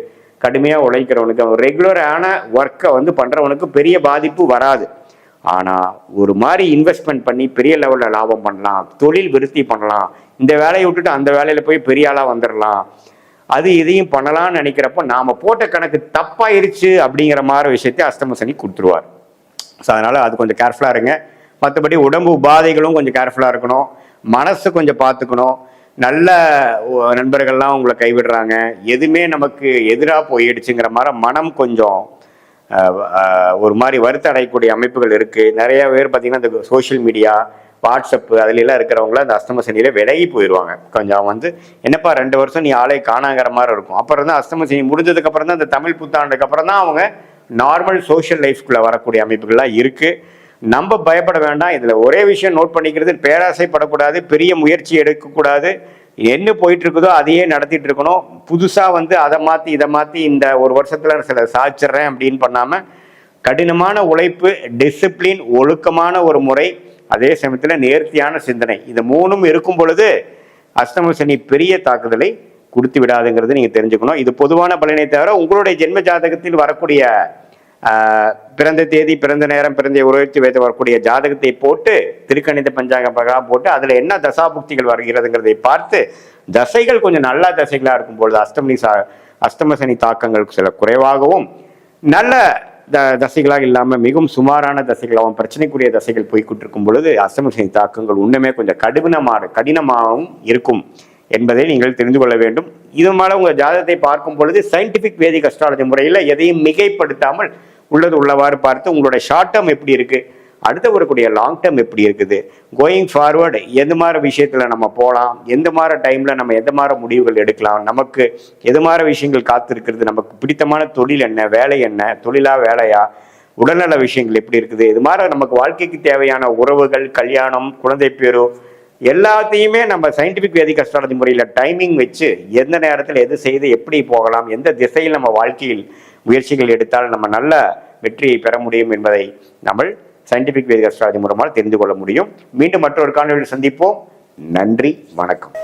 கடுமையாக உழைக்கிறவனுக்கு, அவன் ரெகுலரான ஒர்க்கை பண்ணுறவனுக்கு பெரிய பாதிப்பு வராது. ஆனால் ஒரு மாதிரி இன்வெஸ்ட்மெண்ட் பண்ணி பெரிய லெவலில் லாபம் பண்ணலாம், தொழில் விருத்தி பண்ணலாம், இந்த வேலையை விட்டுட்டு அந்த வேலையில் போய் பெரிய ஆளாக வந்துடலாம், அது இதையும் பண்ணலாம்னு நினைக்கிறப்போ நாம் போட்ட கணக்கு தப்பாயிருச்சு அப்படிங்கிற மாதிரி விஷயத்தை அஷ்டம சனி கொடுத்துருவார். ஸோ அதனால் அது கொஞ்சம் கேர்ஃபுல்லாக இருங்க. மற்றபடி உடம்பு உபாதைகளும் கொஞ்சம் கேர்ஃபுல்லாக இருக்கணும், மனசு கொஞ்சம் பார்த்துக்கணும். நல்ல நண்பர்கள்லாம் உங்களை கைவிடுறாங்க, எதுவுமே நமக்கு எதிராக போயிடுச்சுங்கிற மாதிரி மனம் கொஞ்சம் ஒரு மாதிரி வருத்த அடையக்கூடிய அமைப்புகள் இருக்குது. நிறைய பேர் பார்த்தீங்கன்னா இந்த சோஷியல் மீடியா, வாட்ஸ்அப்பு அதுலெல்லாம் இருக்கிறவங்கள அந்த அஷ்டம சனியில் விலகி போயிடுவாங்க. கொஞ்சம் என்னப்பா 2 வருஷம் நீ ஆளே காணாங்கிற மாதிரி இருக்கும். அப்புறம் தான் அஷ்டம சனி முடிஞ்சதுக்கு அப்புறம் தான் இந்த தமிழ் புத்தாண்டுக்கு அப்புறம் தான் அவங்க நார்மல் சோஷியல் லைஃப்குள்ளே வரக்கூடிய அமைப்புகள்லாம் இருக்குது. நம்ம பயப்பட வேண்டாம். இதுல ஒரே விஷயம் நோட் பண்ணிக்கிறது, பேராசைப்படக்கூடாது, பெரிய முயற்சி எடுக்கக்கூடாது. என்ன போயிட்டு இருக்குதோ அதையே நடத்திட்டு இருக்கணும். புதுசா வந்து அதை மாத்தி இதை மாத்தி இந்த ஒரு வருஷத்துல சில சாதிச்சிடுறேன் அப்படின்னு பண்ணாம, கடினமான உழைப்பு, டிசிப்ளின், ஒழுக்கமான ஒரு முறை, அதே சமயத்துல நேர்த்தியான சிந்தனை, இது மூணும் இருக்கும் பொழுது அஷ்டம சனி பெரிய தாக்குதலை கொடுத்து விடாதுங்கிறது நீங்க தெரிஞ்சுக்கணும். இது பொதுவான பலனை தவிர உங்களுடைய ஜென்ம ஜாதகத்தில் வரக்கூடிய பிறந்த தேதி, பிறந்த நேரம், பிறந்த உருவத்தை வைத்து வரக்கூடிய ஜாதகத்தை போட்டு திருக்கணித பஞ்சாங்க பிரகாரம் போட்டு அதுல என்ன தசாபுக்திகள் வருகிறதுங்கிறதை பார்த்து, தசைகள் கொஞ்சம் நல்ல தசைகளா இருக்கும் பொழுது அஷ்டம சனி தாக்கங்கள் சில குறைவாகவும், நல்ல தசைகளாக இல்லாமல் மிகவும் சுமாரான தசைகளாகவும் பிரச்சனைக்குரிய தசைகள் போய்கிட்டிருக்கும் பொழுது அஷ்டம சனி தாக்கங்கள் இன்னுமே கொஞ்சம் கடினமாகவும் இருக்கும் என்பதை நீங்கள் தெரிந்து கொள்ள வேண்டும். இது மேல உங்க ஜாதகத்தை பார்க்கும் பொழுது சயின்டிபிக் வேதிக் அஸ்ட்ராலஜி முறையில் எதையும் மிகைப்படுத்தாமல் உள்ளது உள்ளவாறு பார்த்து உங்களுடைய ஷார்ட் டேர்ம் எப்படி இருக்கு, அடுத்து வரக்கூடிய லாங் டேர்ம் எப்படி இருக்குது, கோயிங் ஃபார்வர்டு எந்த மாதிரி விஷயத்துல நம்ம போகலாம், எந்த மாதிரி டைம்ல நம்ம எந்த மாதிரி முடிவுகள் எடுக்கலாம், நமக்கு எது மாதிரி விஷயங்கள் காத்திருக்கிறது, நமக்கு பிடித்தமான தொழில் என்ன, வேலை என்ன, தொழிலா வேலையா, உடல்நல விஷயங்கள் எப்படி இருக்குது, இது மாதிரி நமக்கு வாழ்க்கைக்கு தேவையான உறவுகள், கல்யாணம், குழந்தை பேரு எல்லாத்தையுமே நம்ம சயின்டிபிக் வேதிக் அஸ்ட்ராலஜி முறையில் டைமிங் வச்சு எந்த நேரத்தில் எது செய்து எப்படி போகலாம், எந்த திசையில் நம்ம வாழ்க்கையில் முயற்சிகள் எடுத்தால் நம்ம நல்ல வெற்றியை பெற முடியும் என்பதை நம்ம சயின்டிபிக் வேதிக் அஸ்ட்ராலஜி மூலமாக தெரிந்து கொள்ள முடியும். மீண்டும் மற்றொரு காணொலியில் சந்திப்போம். நன்றி, வணக்கம்.